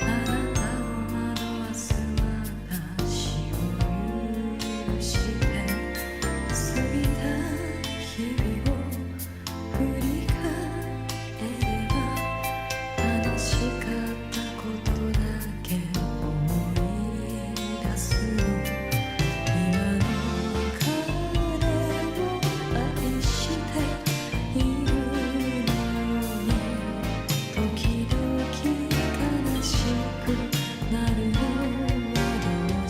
あなたを惑わす私を許して過ぎた日々を振り返れば悲しかったことだけ思い出すの今の彼を愛しているのに時々悲しくなるのはどうし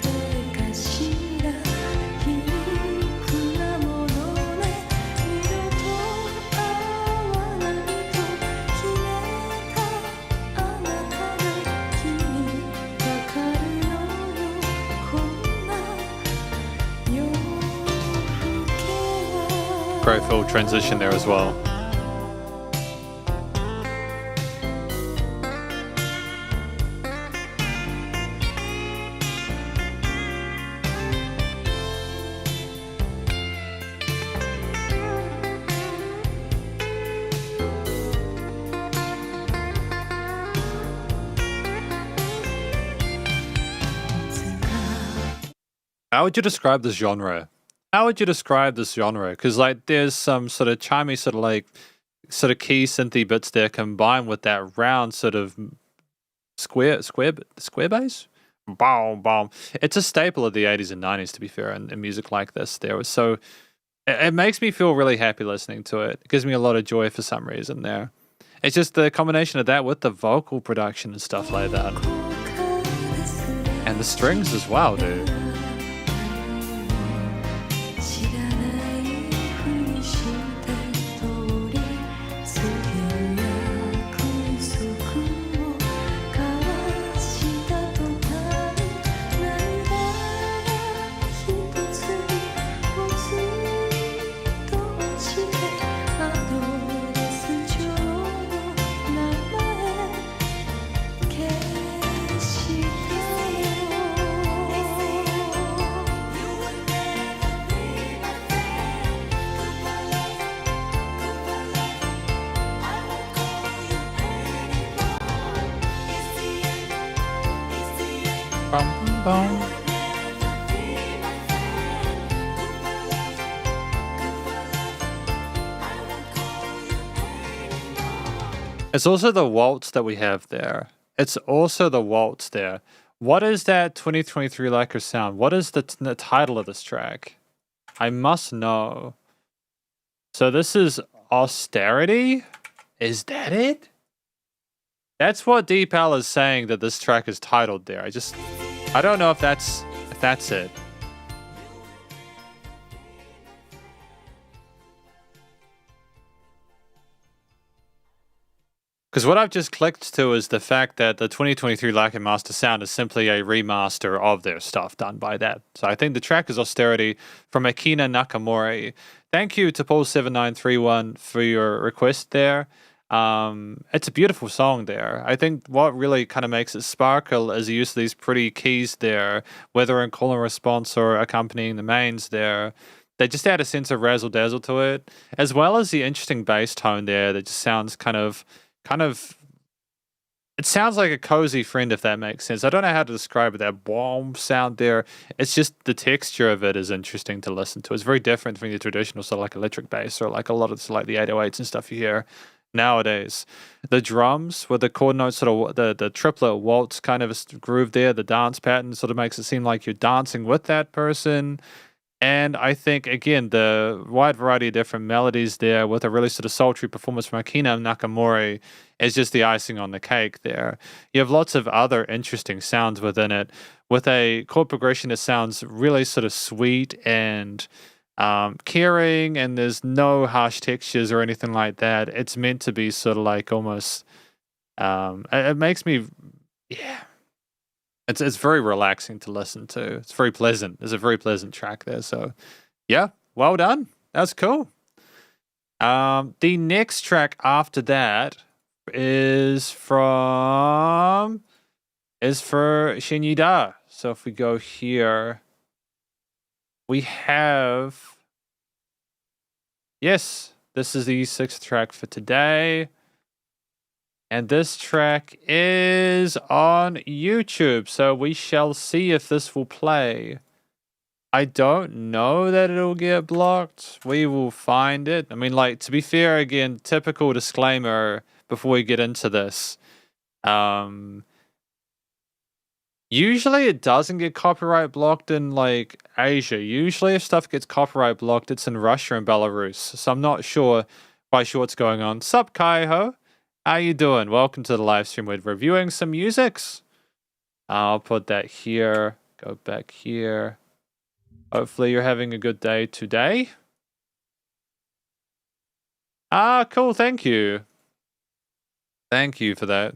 てかしら皮肉なものね二度と会わないと決めたあなたが君わかるのよこんな夜更けは Great full transition there as well. How would you describe this genre? How would you describe this genre? Because like there's some sort of chimey sort of key synthy bits there combined with that round sort of square bass. Boom, boom. It's a staple of the 80s and 90s, to be fair, in music like this. There was so it makes me feel really happy listening to it. It gives me a lot of joy for some reason there. It's just the combination of that with the vocal production and stuff like that. And the strings as well, dude. 知らないふりして通り過ぎ約束を交わした途端涙が一つぽつりと落ちてアドレス帳の名前消したよ Bum, bum. It's also the waltz that we have there. It's also the waltz there. What is that 2023 Leica sound? What is the title of this track? I must know. So this is Austerity? Is that it? That's what Deepal is saying that this track is titled there. I don't know if that's it. Because what I've just clicked to is the fact that the 2023 Lack and Master Sound is simply a remaster of their stuff done by that. So I think the track is Austerity from Akina Nakamori. Thank you to Paul7931 for your request there. It's a beautiful song there. I think what really kind of makes it sparkle is the use of these pretty keys there, whether in call and response or accompanying the mains there. They just add a sense of razzle dazzle to it, as well as the interesting bass tone there that just sounds kind of, it sounds like a cozy friend, if that makes sense. I don't know how to describe it, that boom sound there. It's just the texture of it is interesting to listen to. It's very different from the traditional sort of like electric bass or like a lot of like the 808s and stuff you hear nowadays. The drums with the chord notes, sort of the triplet waltz kind of groove there, the dance pattern sort of makes it seem like you're dancing with that person. And I think, again, the wide variety of different melodies there with a really sort of sultry performance from Akina Nakamori is just the icing on the cake there. You have lots of other interesting sounds within it with a chord progression that sounds really sort of sweet and caring, and there's no harsh textures or anything like that. It's meant to be sort of like almost, it makes me, yeah. It's very relaxing to listen to. It's very pleasant. There's a very pleasant track there. So, yeah, well done. That's cool. The next track after that is for Shinyida. So if we go here, we have, yes, this is the 6th track for today. And this track is on YouTube, so we shall see if this will play. I don't know that it'll get blocked. We will find it. I mean, like, to be fair, again, typical disclaimer before we get into this. Usually it doesn't get copyright blocked in, like, Asia. Usually if stuff gets copyright blocked, it's in Russia and Belarus. So I'm not quite sure what's going on. Sup, Kaiho? How you doing? Welcome to the live stream. We're reviewing some musics. I'll put that here. Go back here. Hopefully you're having a good day today. Cool. Thank you. Thank you for that.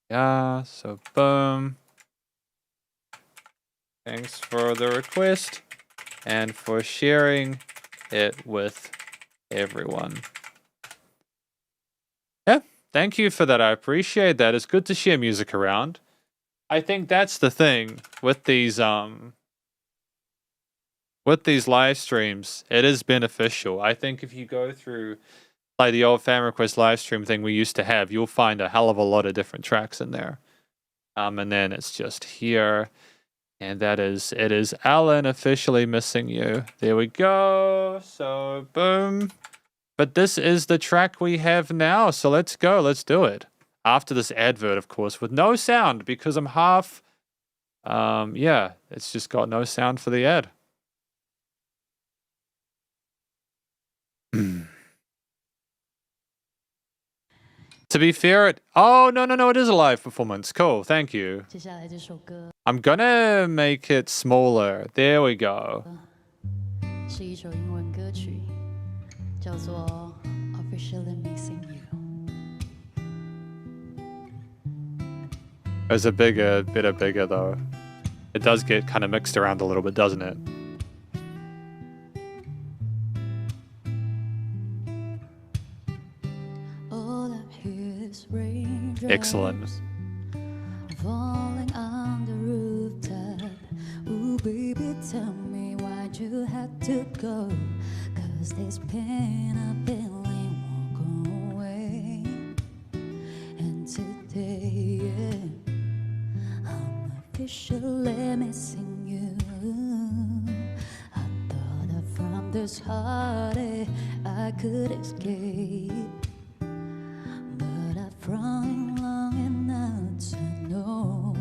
Yeah, so boom. Thanks for the request and for sharing it with everyone. Yeah, thank you for that. I appreciate that. It's good to share music around. I think that's the thing with these live streams. It is beneficial. I think if you go through like the old fan request live stream thing we used to have, you'll find a hell of a lot of different tracks in there. And then it's just here. And it is Alan officially missing you. There we go. So boom. But this is the track we have now, so let's go, let's do it. After this advert, of course, with no sound, because I'm half, yeah, it's just got no sound for the ad. To be fair, oh, no, it is a live performance. Cool, thank you. 接下来这首歌 I'm gonna make it smaller. There we go. 是一首英文歌曲，叫做《Officially Missing You》。 It's a bit bigger though. It does get kind of mixed around a little bit, doesn't it? All I hear is raindrops Excellent. falling on the rooftop. Ooh, baby, tell me why'd you have to go? 'Cause this pain I've been won't go away. And today, yeah, I'm officially missing you. I thought that from this heartache I could escape, but I've run long enough to know,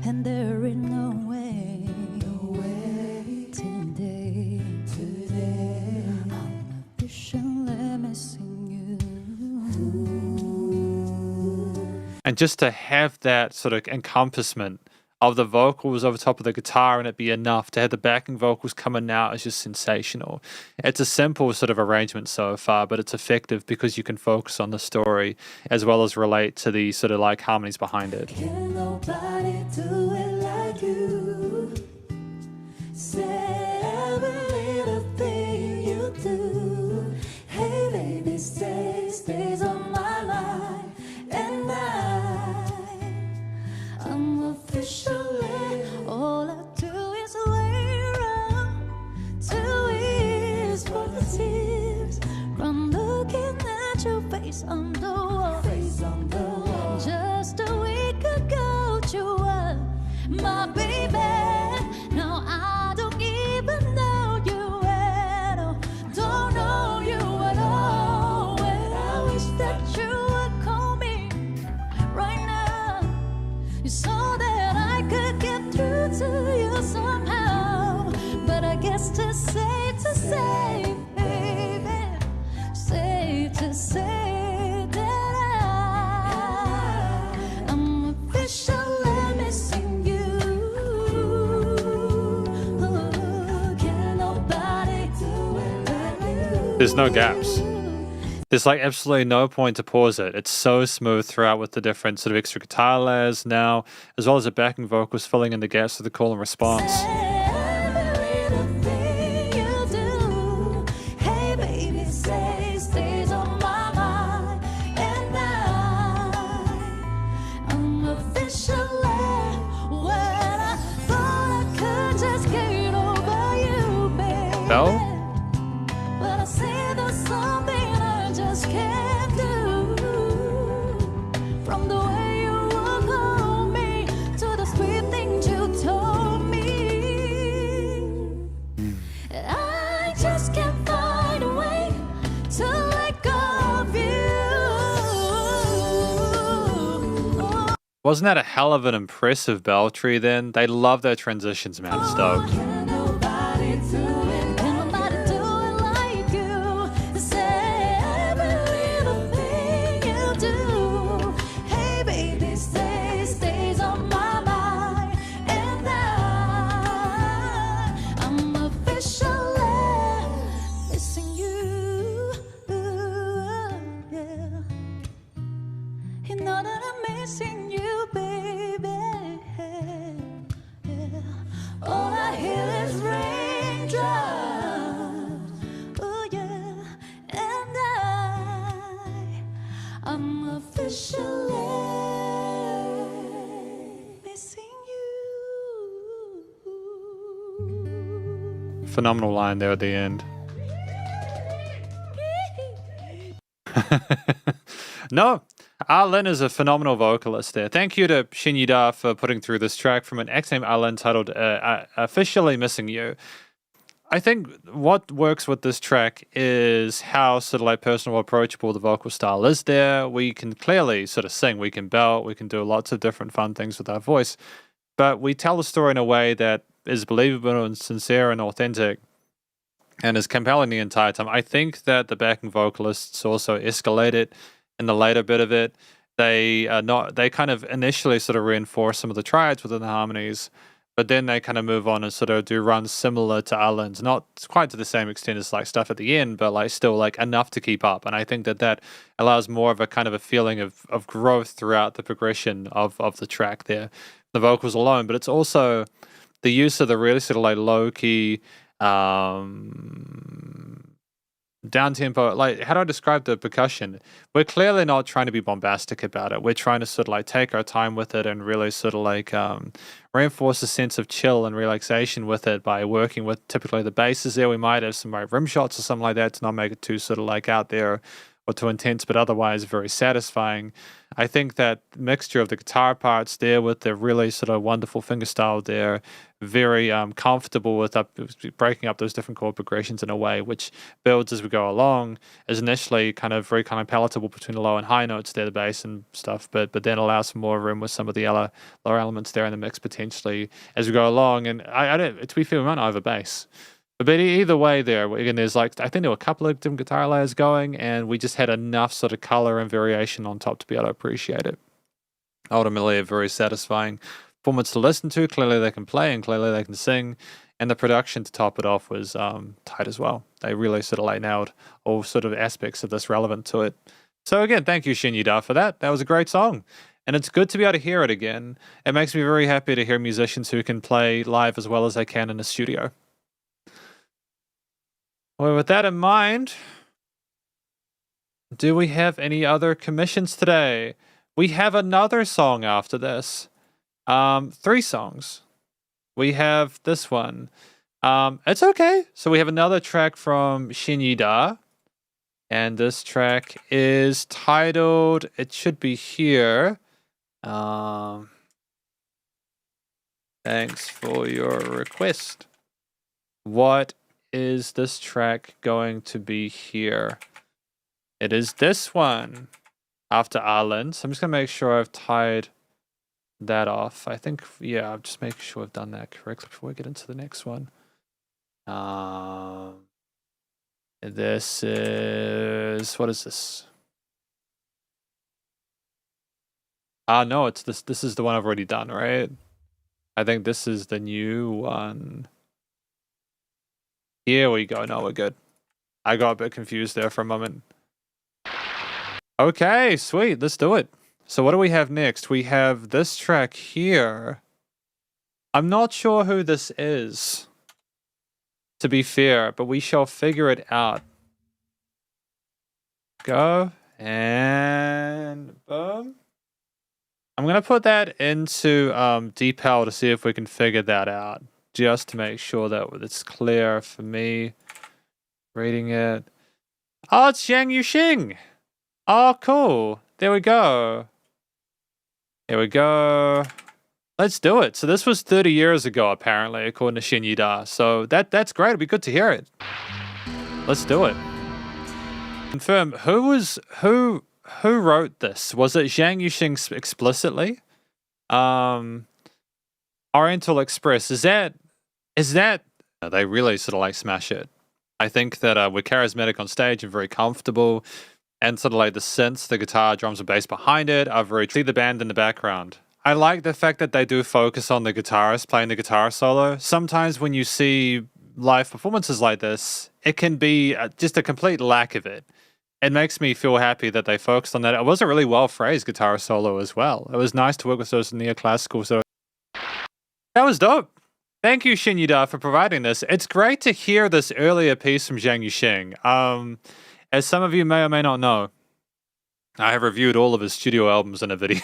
and there is no way, today, I'm officially missing you. And just to have that sort of encompassment of the vocals over top of the guitar and it be enough. To have the backing vocals coming out is just sensational. It's a simple sort of arrangement so far, but it's effective because you can focus on the story as well as relate to the sort of like harmonies behind it. Can nobody do it like you? Say every little thing you do. Hey baby, stays on my mind. And I'm officially, all I do is lay around. 2 years for the tears from looking at your face on the wall. Just a week ago, you were my baby. Now I don't even know you at all. Don't know you at all. And I wish that you would call me right now, so that I could get through to you somehow. But I guess to say, baby, to say that I'm officially missing you. Can nobody do it like you? There's no gaps. There's like absolutely no point to pause it. It's so smooth throughout with the different sort of extra guitar layers now, as well as the backing vocals filling in the gaps with the call and response. Every little thing you do, hey baby, stays on my mind. And I'm officially when I thought I could just get over you, baby. Bell? But I say there's something I just can't do. From the way you walk on me to the sweet things you told me, I just can't find a way to let go of you. Wasn't that a hell of an impressive bell tree then? They love their transitions, man. I'm stoked. Can nobody do it? Can nobody do it like you? Say every little thing you do. Hey baby, stays on my mind. And I'm officially missing you. Yeah. You know that I'm missing you, baby. Yeah. All I hear is raindrops. Oh yeah. And I'm officially missing you. Phenomenal line there at the end. No, Arlen is a phenomenal vocalist there. Thank you to Shin Yuda for putting through this track from an ex named Arlen titled Officially Missing You. I think what works with this track is how sort of like personal, approachable the vocal style is there. We can clearly sort of sing, we can belt, we can do lots of different fun things with our voice, but we tell the story in a way that is believable and sincere and authentic and is compelling the entire time. I think that the backing vocalists also escalate it in the later bit of it. They kind of initially sort of reinforce some of the triads within the harmonies, but then they kind of move on and sort of do runs similar to Arlen's, not quite to the same extent as like stuff at the end, but like still like enough to keep up. And I think that allows more of a kind of a feeling of growth throughout the progression of the track there, the vocals alone. But it's also the use of the really sort of like low key, down tempo, like how do I describe the percussion? We're clearly not trying to be bombastic about it. We're trying to sort of like take our time with it and really sort of like reinforce a sense of chill and relaxation with it by working with typically the basses there. We might have some like rim shots or something like that to not make it too sort of like out there or too intense, but otherwise very satisfying. I think that mixture of the guitar parts there with the really sort of wonderful fingerstyle there, very comfortable with breaking up those different chord progressions in a way which builds as we go along, is initially kind of very kind of palatable between the low and high notes there, the bass and stuff, but then allows some more room with some of the lower elements there in the mix potentially as we go along. And I don't, to be fair, we might not over bass. But either way there, again, there's like, I think there were a couple of different guitar layers going, and we just had enough sort of color and variation on top to be able to appreciate it. Ultimately, very satisfying. performance to listen to. Clearly they can play and clearly they can sing. And the production to top it off was tight as well. They really sort of nailed all sort of aspects of this relevant to it. So again, thank you, Shin Yuda, for that. That was a great song. And it's good to be able to hear it again. It makes me very happy to hear musicians who can play live as well as they can in a studio. Well, with that in mind, do we have any other commissions today? We have another song after this. 3 songs. We have this one. It's okay. So we have another track from Shin Yuda. And this track is titled, it should be here. Thanks for your request. What is this track going to be here? It is this one after Arlen. So I'm just going to make sure I've tied that off. I think, yeah, I'll just make sure I've done that correctly before we get into the next one. This is, what is this? No, it's this. This is the one I've already done, right? I think this is the new one. Here we go. No, we're good. I got a bit confused there for a moment. Okay, sweet. Let's do it. So what do we have next? We have this track here. I'm not sure who this is, to be fair, but we shall figure it out. Go. And boom. I'm going to put that into DeepL to see if we can figure that out. Just to make sure that it's clear for me reading it. Oh, it's Zhang Yuxing. Oh, cool. There we go. Here we go. Let's do it. So this was 30 years ago, apparently, according to Shin Yuda. So that's great. It'll be good to hear it. Let's do it. Confirm, who wrote this? Was it Zhang Yuxing explicitly? Oriental Express, is that they really sort of like smash it. I think that we're charismatic on stage and very comfortable, and sort of like the synths, the guitar, drums and bass behind it are very, see the band in the background. I like the fact that they do focus on the guitarist playing the guitar solo. Sometimes when you see live performances like this, it can be just a complete lack of it. It makes me feel happy that they focused on that. It was a really well phrased guitar solo as well. It was nice to work with those neoclassical sort of. That was dope. Thank you, Shin Yuda, for providing this. It's great to hear this earlier piece from Zhang Yuxing. As some of you may or may not know, I have reviewed all of his studio albums in a video.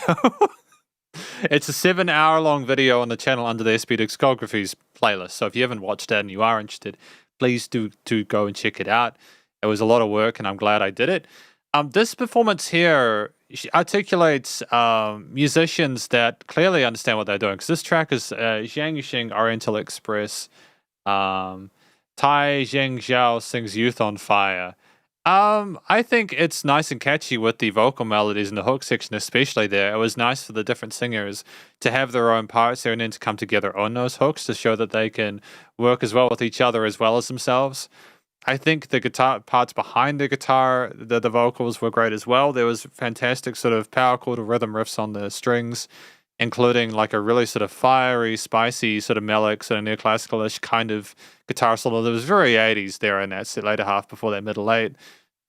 It's a 7-hour-long video on the channel under the SB Discographies playlist. So if you haven't watched that and you are interested, please do go and check it out. It was a lot of work, and I'm glad I did it. This performance here articulates musicians that clearly understand what they're doing. Because this track is Zhang Yuxing, Oriental Express. Tai Zheng Zhao sings Youth on Fire. I think it's nice and catchy with the vocal melodies in the hook section, especially there. It was nice for the different singers to have their own parts there and then to come together on those hooks to show that they can work as well with each other as well as themselves. I think the guitar parts behind the guitar, the vocals were great as well. There was fantastic sort of power chord rhythm riffs on the strings, including like a really sort of fiery, spicy, sort of melodic, sort of neoclassical-ish kind of guitar solo that was very 80s there in that later half before that middle eight.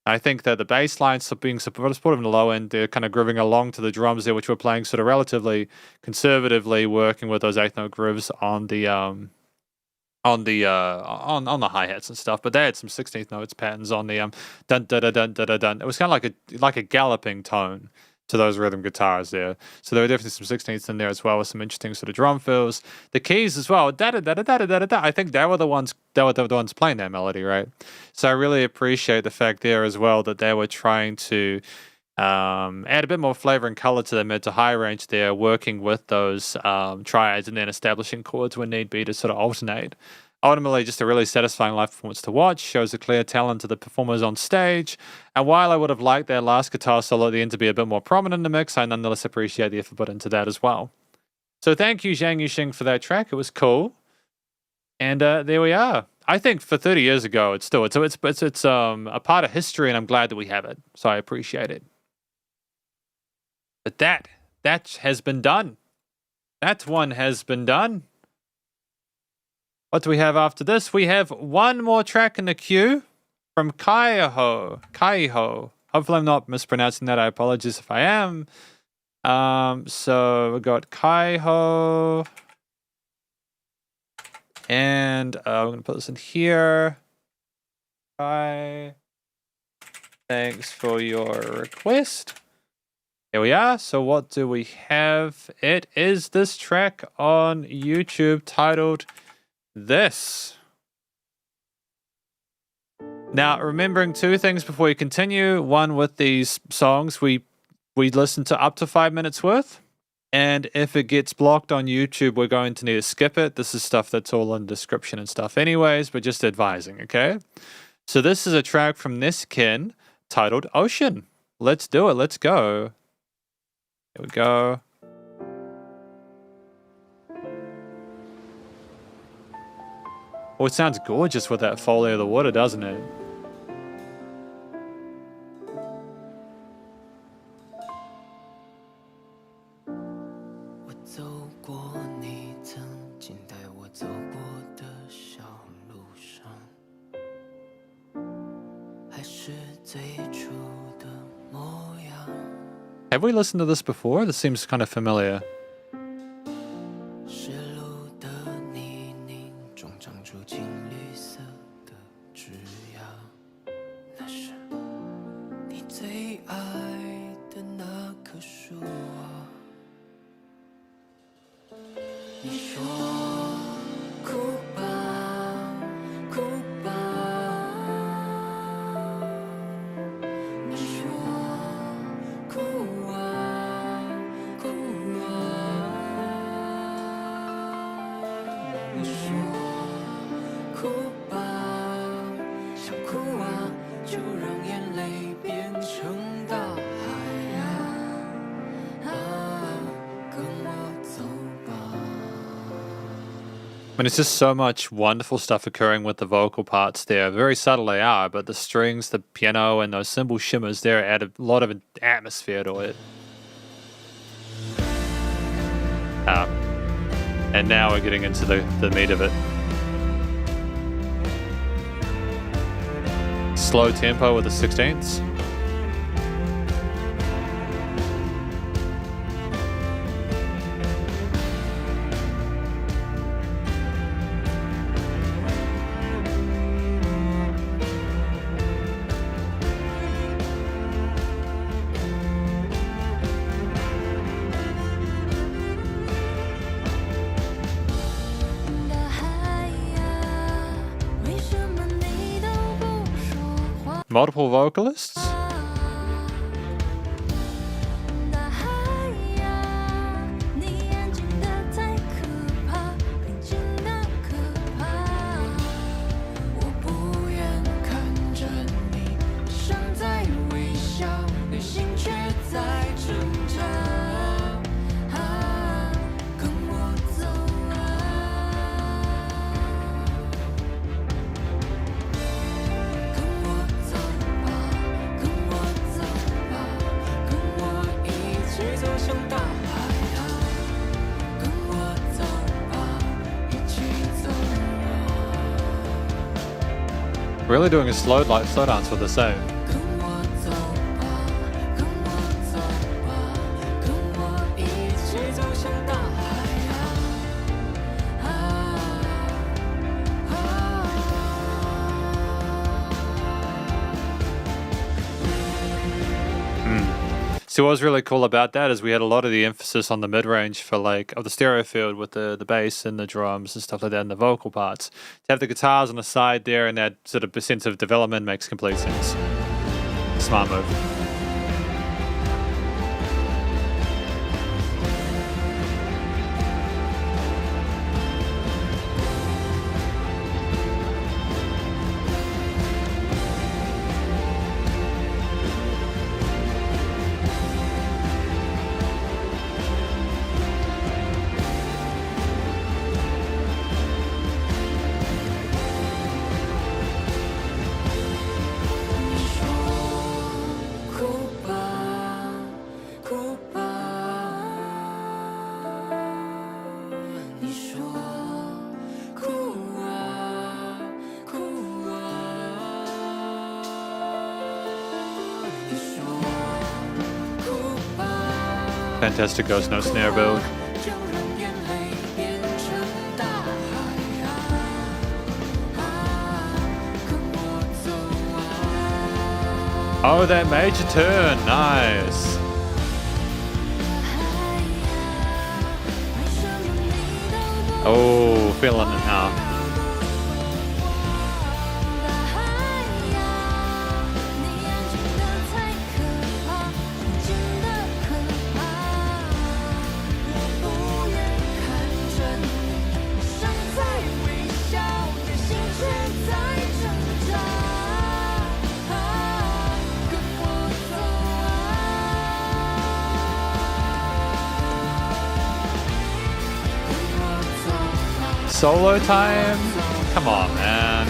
I think that the bass lines being supportive in the low end, they're kind of grooving along to the drums there, which were playing sort of relatively conservatively, working with those 8-note grooves on the hi-hats and stuff, but they had some 16th notes patterns on the dun dun dun dun dun dun. It was kind of like a galloping tone to those rhythm guitars there. So there were definitely some 16ths in there as well with some interesting sort of drum fills. The keys as well. Da da da da da da da da. I think they were the ones playing that melody, right? So I really appreciate the fact there as well that they were trying to add a bit more flavor and color to the mid to high range there, working with those triads and then establishing chords when need be to sort of alternate. Ultimately, just a really satisfying live performance to watch, shows a clear talent to the performers on stage. And while I would have liked their last guitar solo at the end to be a bit more prominent in the mix, I nonetheless appreciate the effort put into that as well. So thank you, Zhang Yuxing, for that track. It was cool. And there we are. I think for 30 years ago, it's a part of history, and I'm glad that we have it. So I appreciate it. But that has been done. That one has been done. What do we have after this? We have one more track in the queue from Kaiho. Hopefully I'm not mispronouncing that. I apologize if I am. So we got Kaiho. And we're going to put this in here. Kai, thanks for your request. Here we are. So what do we have? It is this track on YouTube titled This. Now, remembering two things before we continue. One, with these songs, we listen to up to 5 minutes worth. And if it gets blocked on YouTube, we're going to need to skip it. This is stuff that's all in the description and stuff anyways, but just advising, okay? So this is a track from Niskin titled Ocean. Let's do it. Let's go. Here we go. Oh, it sounds gorgeous with that foley of the water, doesn't it? Have we listened to this before? This seems kind of familiar. I mean, it's just so much wonderful stuff occurring with the vocal parts there. Very subtle they are, but the strings, the piano, and those cymbal shimmers there add a lot of atmosphere to it. And now we're getting into the meat of it. Slow tempo with the 16ths. Multiple vocalists? Really doing a slow dance with the same. So what was really cool about that is we had a lot of the emphasis on the mid-range for of the stereo field with the bass and the drums and stuff like that and the vocal parts. To have the guitars on the side there and that sort of sense of development makes complete sense. Smart move. Fantastic ghost note snare build. Oh, that major turn, nice. Oh, feeling it now. Solo time? Come on, man.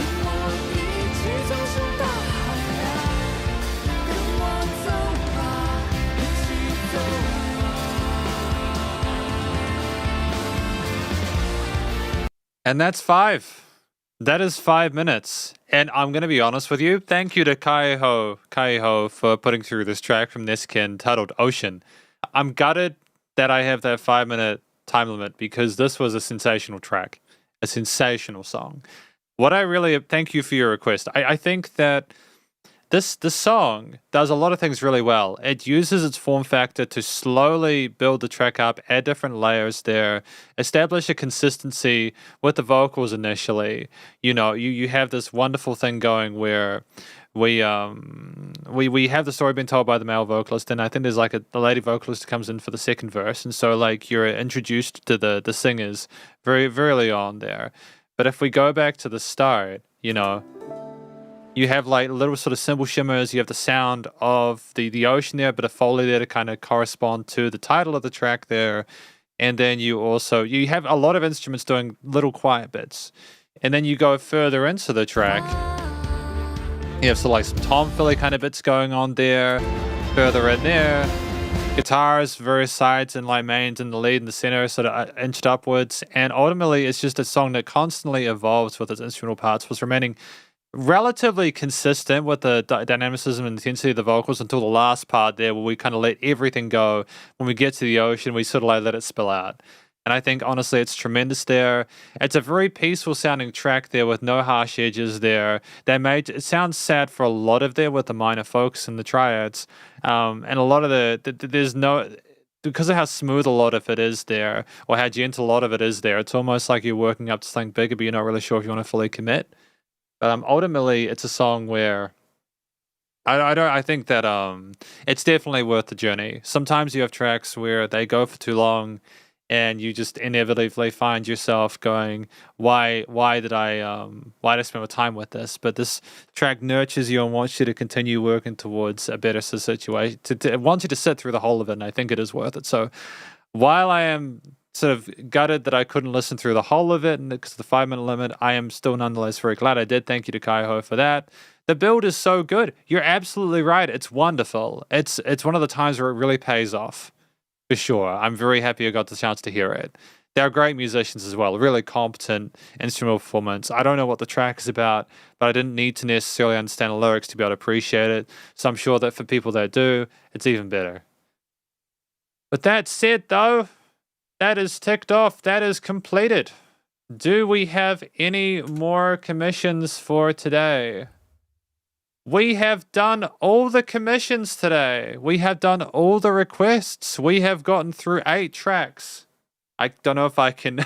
And that's 5. That is 5 minutes. And I'm going to be honest with you. Thank you to Kaiho for putting through this track from Niskin titled Ocean. I'm gutted that I have that 5-minute time limit because this was a sensational track. A sensational song. What I really thank you for your request. I think that this song does a lot of things really well. It uses its form factor to slowly build the track up, add different layers there, establish a consistency with the vocals initially. You know, you have this wonderful thing going where we have the story being told by the male vocalist, and I think there's like the lady vocalist comes in for the second verse, and so like you're introduced to the singers very very early on there. But if we go back to the start, you know, you have like little sort of cymbal shimmers, you have the sound of the ocean there, but a foley there to kind of correspond to the title of the track there, and then you have a lot of instruments doing little quiet bits, and then you go further into the track. You have like some Tom Philly kind of bits going on there, further in there. Guitars, various sides and like mains in the lead and the center sort of inched upwards. And ultimately, it's just a song that constantly evolves with its instrumental parts, was remaining relatively consistent with the dynamicism and intensity of the vocals until the last part there where we kind of let everything go. When we get to the ocean, we sort of like let it spill out. And I think, honestly, it's tremendous there. It's a very peaceful sounding track there with no harsh edges there. It sounds sad for a lot of there with the minor folks and the triads. And a lot of there's no, because of how smooth a lot of it is there, or how gentle a lot of it is there, it's almost like you're working up to something bigger, but you're not really sure if you want to fully commit. But ultimately, it's a song where I think that it's definitely worth the journey. Sometimes you have tracks where they go for too long, and you just inevitably find yourself going, why did I spend my time with this? But this track nurtures you and wants you to continue working towards a better situation. It wants you to sit through the whole of it, and I think it is worth it. So while I am sort of gutted that I couldn't listen through the whole of it and because of the 5-minute limit, I am still nonetheless very glad I did. Thank you to Kaiho for that. The build is so good. You're absolutely right. It's wonderful. It's one of the times where it really pays off. For sure. I'm very happy I got the chance to hear it. They're great musicians as well. Really competent instrumental performance. I don't know what the track is about, but I didn't need to necessarily understand the lyrics to be able to appreciate it. So I'm sure that for people that do, it's even better. But that said, though, that is ticked off. That is completed. Do we have any more commissions for today? We have done all the commissions today. We have done all the requests. We have gotten through 8 tracks. I don't know if I can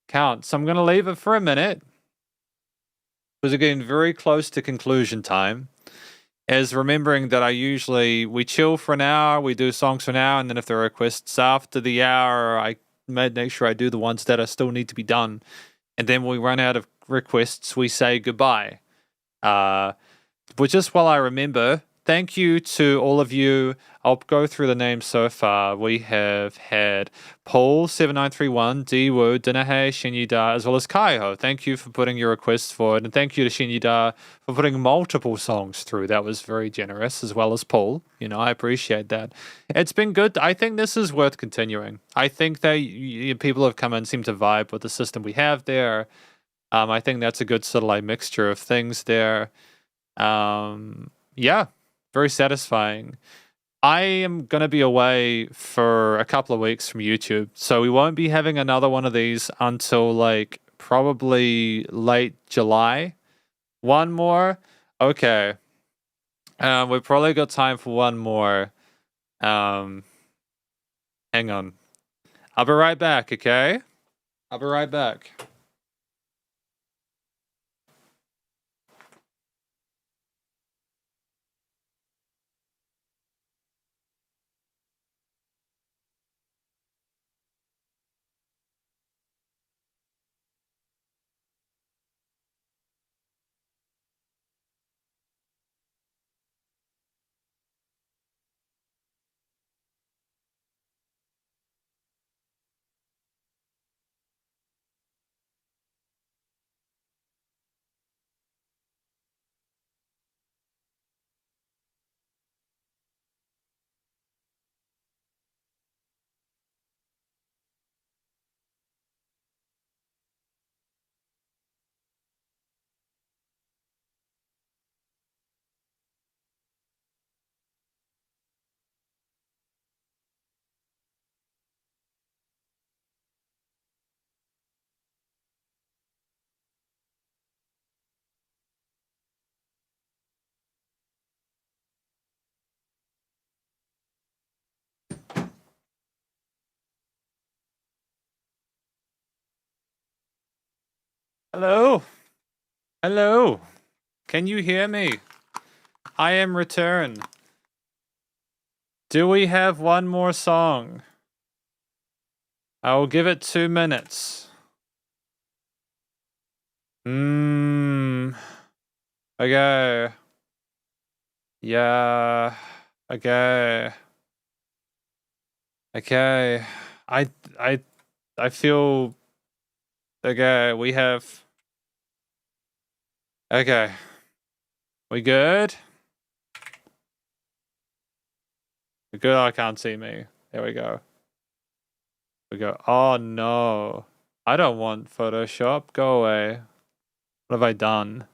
count, so I'm going to leave it for a minute. Because we're getting very close to conclusion time. As remembering that we chill for an hour, we do songs for an hour, and then if there are requests after the hour, I make sure I do the ones that still need to be done. And then when we run out of requests, we say goodbye. But just while I remember, thank you to all of you. I'll go through the names so far. We have had Paul7931, Diwu, Dinahe, Shinyida, as well as Kaiho. Thank you for putting your requests forward. And thank you to Shinyida for putting multiple songs through. That was very generous, as well as Paul. You know, I appreciate that. It's been good. I think this is worth continuing. I think that people have come and seem to vibe with the system we have there. I think that's a good sort of like mixture of things there. Yeah, very satisfying. I am going to be away for a couple of weeks from YouTube, so we won't be having another one of these until like probably late July. One more? Okay. We've probably got time for one more. Hang on. I'll be right back, okay? I'll be right back. Hello? Hello? Can you hear me? I am returned. Do we have one more song? I will give it 2 minutes. Okay. Yeah. Okay. Okay. I feel okay, we have okay. We good? We good? I can't see me. There we go. We go. Oh no. I don't want Photoshop. Go away. What have I done?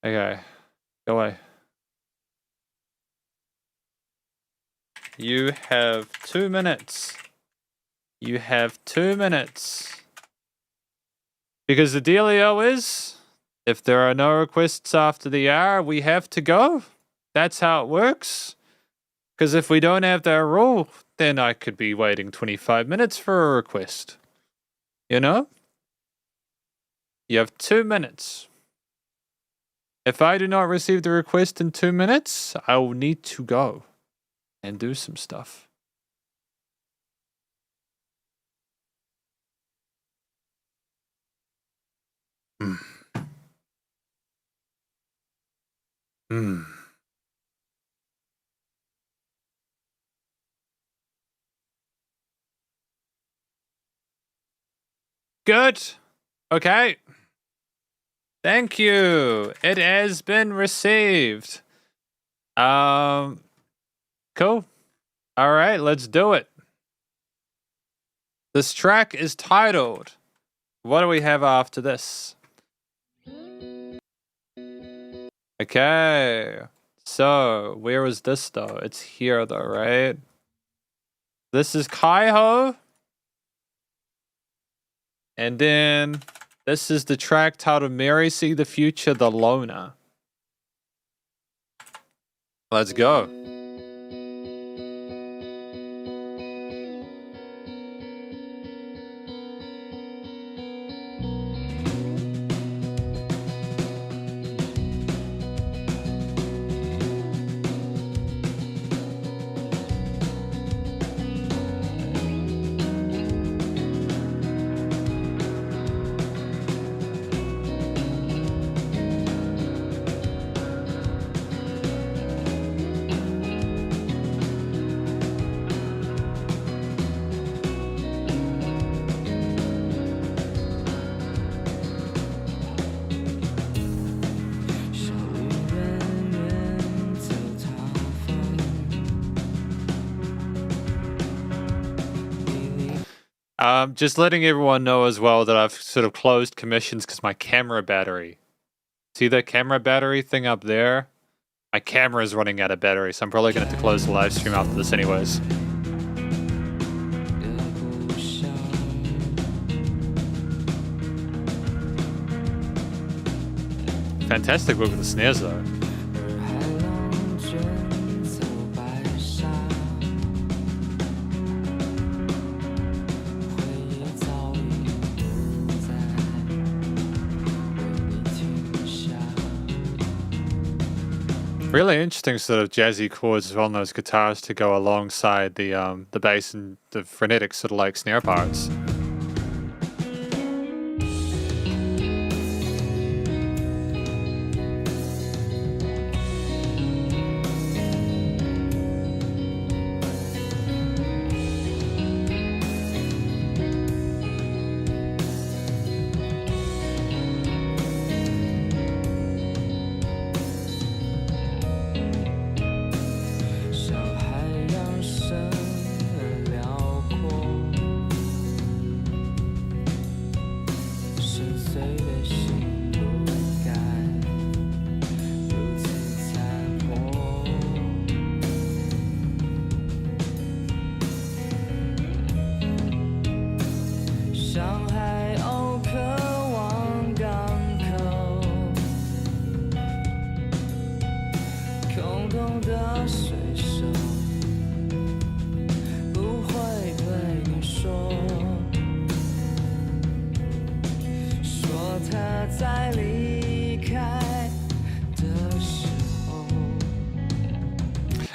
Okay. Go away. You have 2 minutes. You have 2 minutes. Because the dealio is, if there are no requests after the hour, we have to go. That's how it works. Because if we don't have that rule, then I could be waiting 25 minutes for a request. You know? You have 2 minutes. If I do not receive the request in 2 minutes, I will need to go and do some stuff. Good. Okay. Thank you. It has been received. Cool. All right, let's do it. This track is titled. What do we have after this? Okay. So, where is this though? It's here though, right? This is Kaiho. And then this is the track titled Mary See the Future, The Loner. Let's go. Just letting everyone know as well that I've sort of closed commissions because my camera battery. See that camera battery thing up there? My camera is running out of battery, so I'm probably going to have to close the live stream after this anyways. Fantastic work with the snares though. Really interesting sort of jazzy chords as well on those guitars to go alongside the bass and the frenetic sort of like snare parts.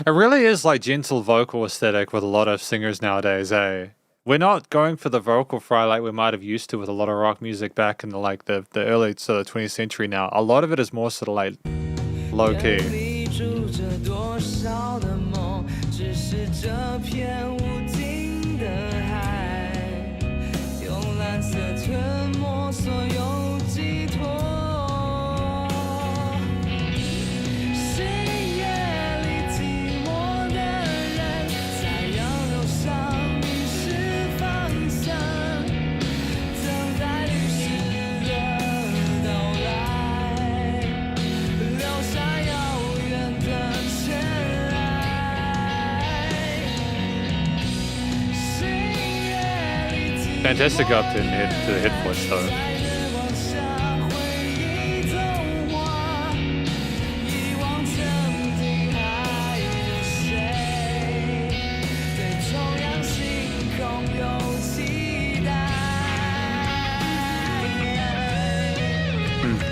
It really is like gentle vocal aesthetic with a lot of singers nowadays, eh? We're not going for the vocal fry like we might have used to with a lot of rock music back in the early sort of 20th century now. A lot of it is more sort of like low key. Fantastic up to the head voice though.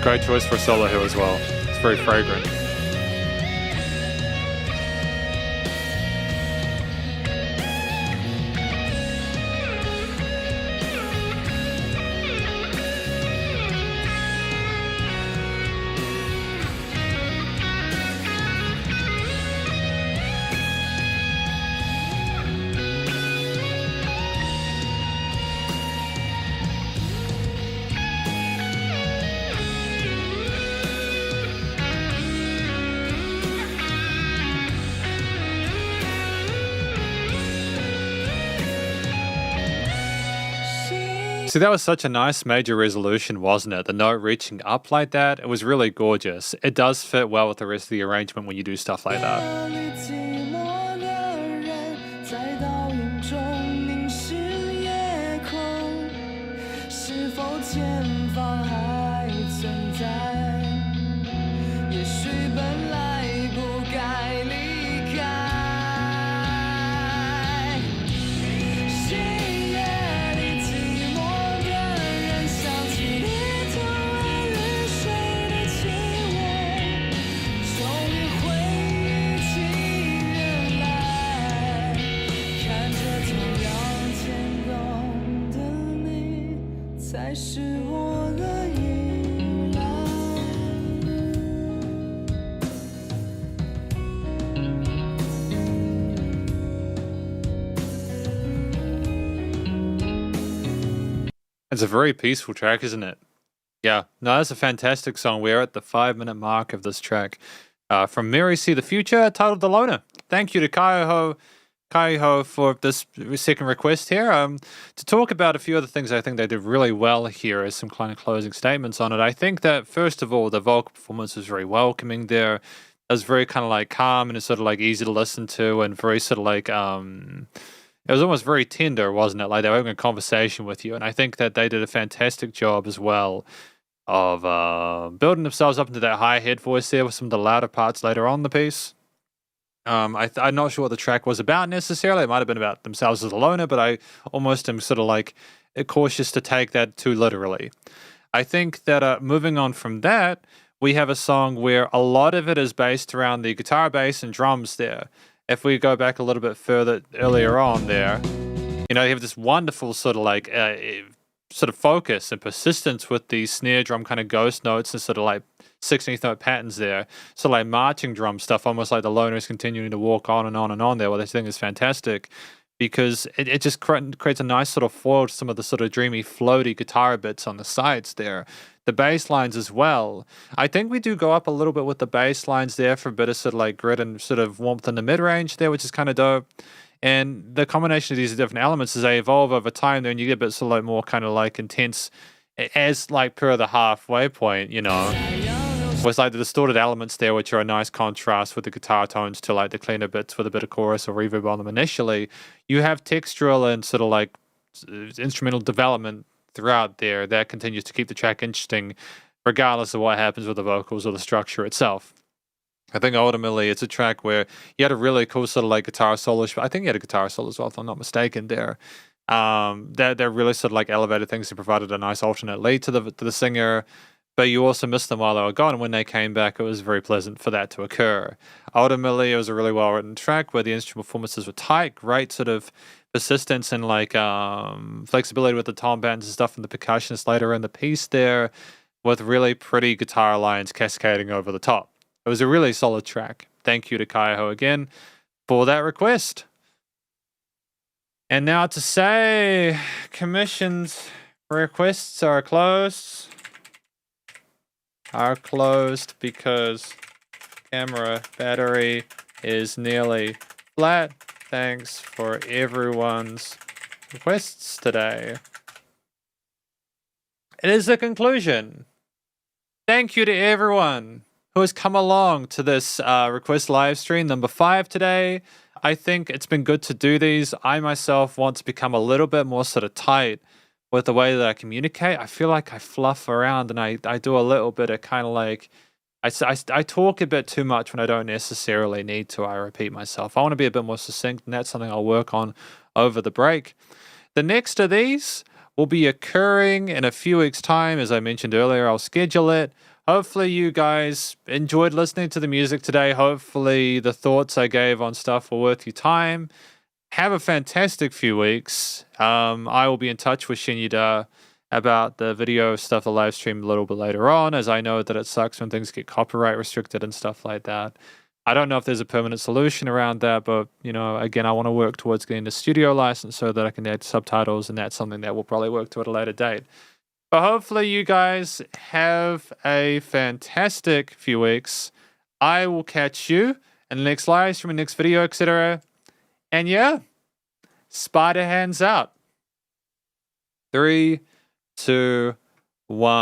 Great choice for a solo here as well. It's very fragrant. See, that was such a nice major resolution, wasn't it? The note reaching up like that, it was really gorgeous. It does fit well with the rest of the arrangement when you do stuff like that. It's a very peaceful track, isn't it? Yeah, no, that's a fantastic song. We're at the 5-minute mark of this track. From Mary See the Future, titled The Loner. Thank you to Kaiho for this second request here. To talk about a few other things I think they did really well here as some kind of closing statements on it. I think that, first of all, the vocal performance was very welcoming there. It was very kind of like calm and it's sort of like easy to listen to and very sort of like it was almost very tender, wasn't it? Like they were having a conversation with you, and I think that they did a fantastic job as well of building themselves up into that high head voice there with some of the louder parts later on in the piece. I'm not sure what the track was about necessarily. It might have been about themselves as a loner, but I almost am sort of like cautious to take that too literally. I think that moving on from that, we have a song where a lot of it is based around the guitar, bass, and drums there. If we go back a little bit further earlier on there, you know, you have this wonderful sort of like sort of focus and persistence with the snare drum kind of ghost notes and sort of like 16th note patterns there. So like marching drum stuff, almost like the loner is continuing to walk on and on and on there. Well, this thing is fantastic because it just creates a nice sort of foil to some of the sort of dreamy, floaty guitar bits on the sides there. The bass lines as well. I think we do go up a little bit with the bass lines there for a bit of sort of like grit and sort of warmth in the mid-range there, which is kind of dope. And the combination of these different elements as they evolve over time, then you get a bit sort of like more kind of like intense as like per the halfway point, you know. With like the distorted elements there, which are a nice contrast with the guitar tones to like the cleaner bits with a bit of chorus or reverb on them initially. You have textural and sort of like instrumental development throughout there that continues to keep the track interesting regardless of what happens with the vocals or the structure itself. I think ultimately it's a track where you had a really cool sort of like guitar solo. I think you had a guitar solo as well, if I'm not mistaken there. That really sort of like elevated things and provided a nice alternate lead to the singer. But you also missed them while they were gone, and when they came back, it was very pleasant for that to occur. Ultimately, it was a really well-written track where the instrument performances were tight, great sort of persistence and like flexibility with the tom bands and stuff and the percussionists later in the piece there with really pretty guitar lines cascading over the top. It was a really solid track. Thank you to Kaiho again for that request. And now to say commissions requests are closed. Are closed because camera battery is nearly flat. Thanks for everyone's requests today. It is the conclusion. Thank you to everyone who has come along to this request live stream number 5 today. I think it's been good to do these. I myself want to become a little bit more sort of tight with the way that I communicate. I feel like I fluff around and I do a little bit of kind of like, I talk a bit too much when I don't necessarily need to. I repeat myself. I want to be a bit more succinct, and that's something I'll work on over the break. The next of these will be occurring in a few weeks' time. As I mentioned earlier, I'll schedule it. Hopefully you guys enjoyed listening to the music today. Hopefully the thoughts I gave on stuff were worth your time. Have a fantastic few weeks. I will be in touch with Shinyuda about the video stuff, the live stream a little bit later on, as I know that it sucks when things get copyright restricted and stuff like that. I don't know if there's a permanent solution around that, but, you know, again, I want to work towards getting the studio license so that I can add subtitles, and that's something that we'll probably work to at a later date. But hopefully you guys have a fantastic few weeks. I will catch you in the next live stream, next video, etc. And yeah, Spiderhands out. 3, 2, 1.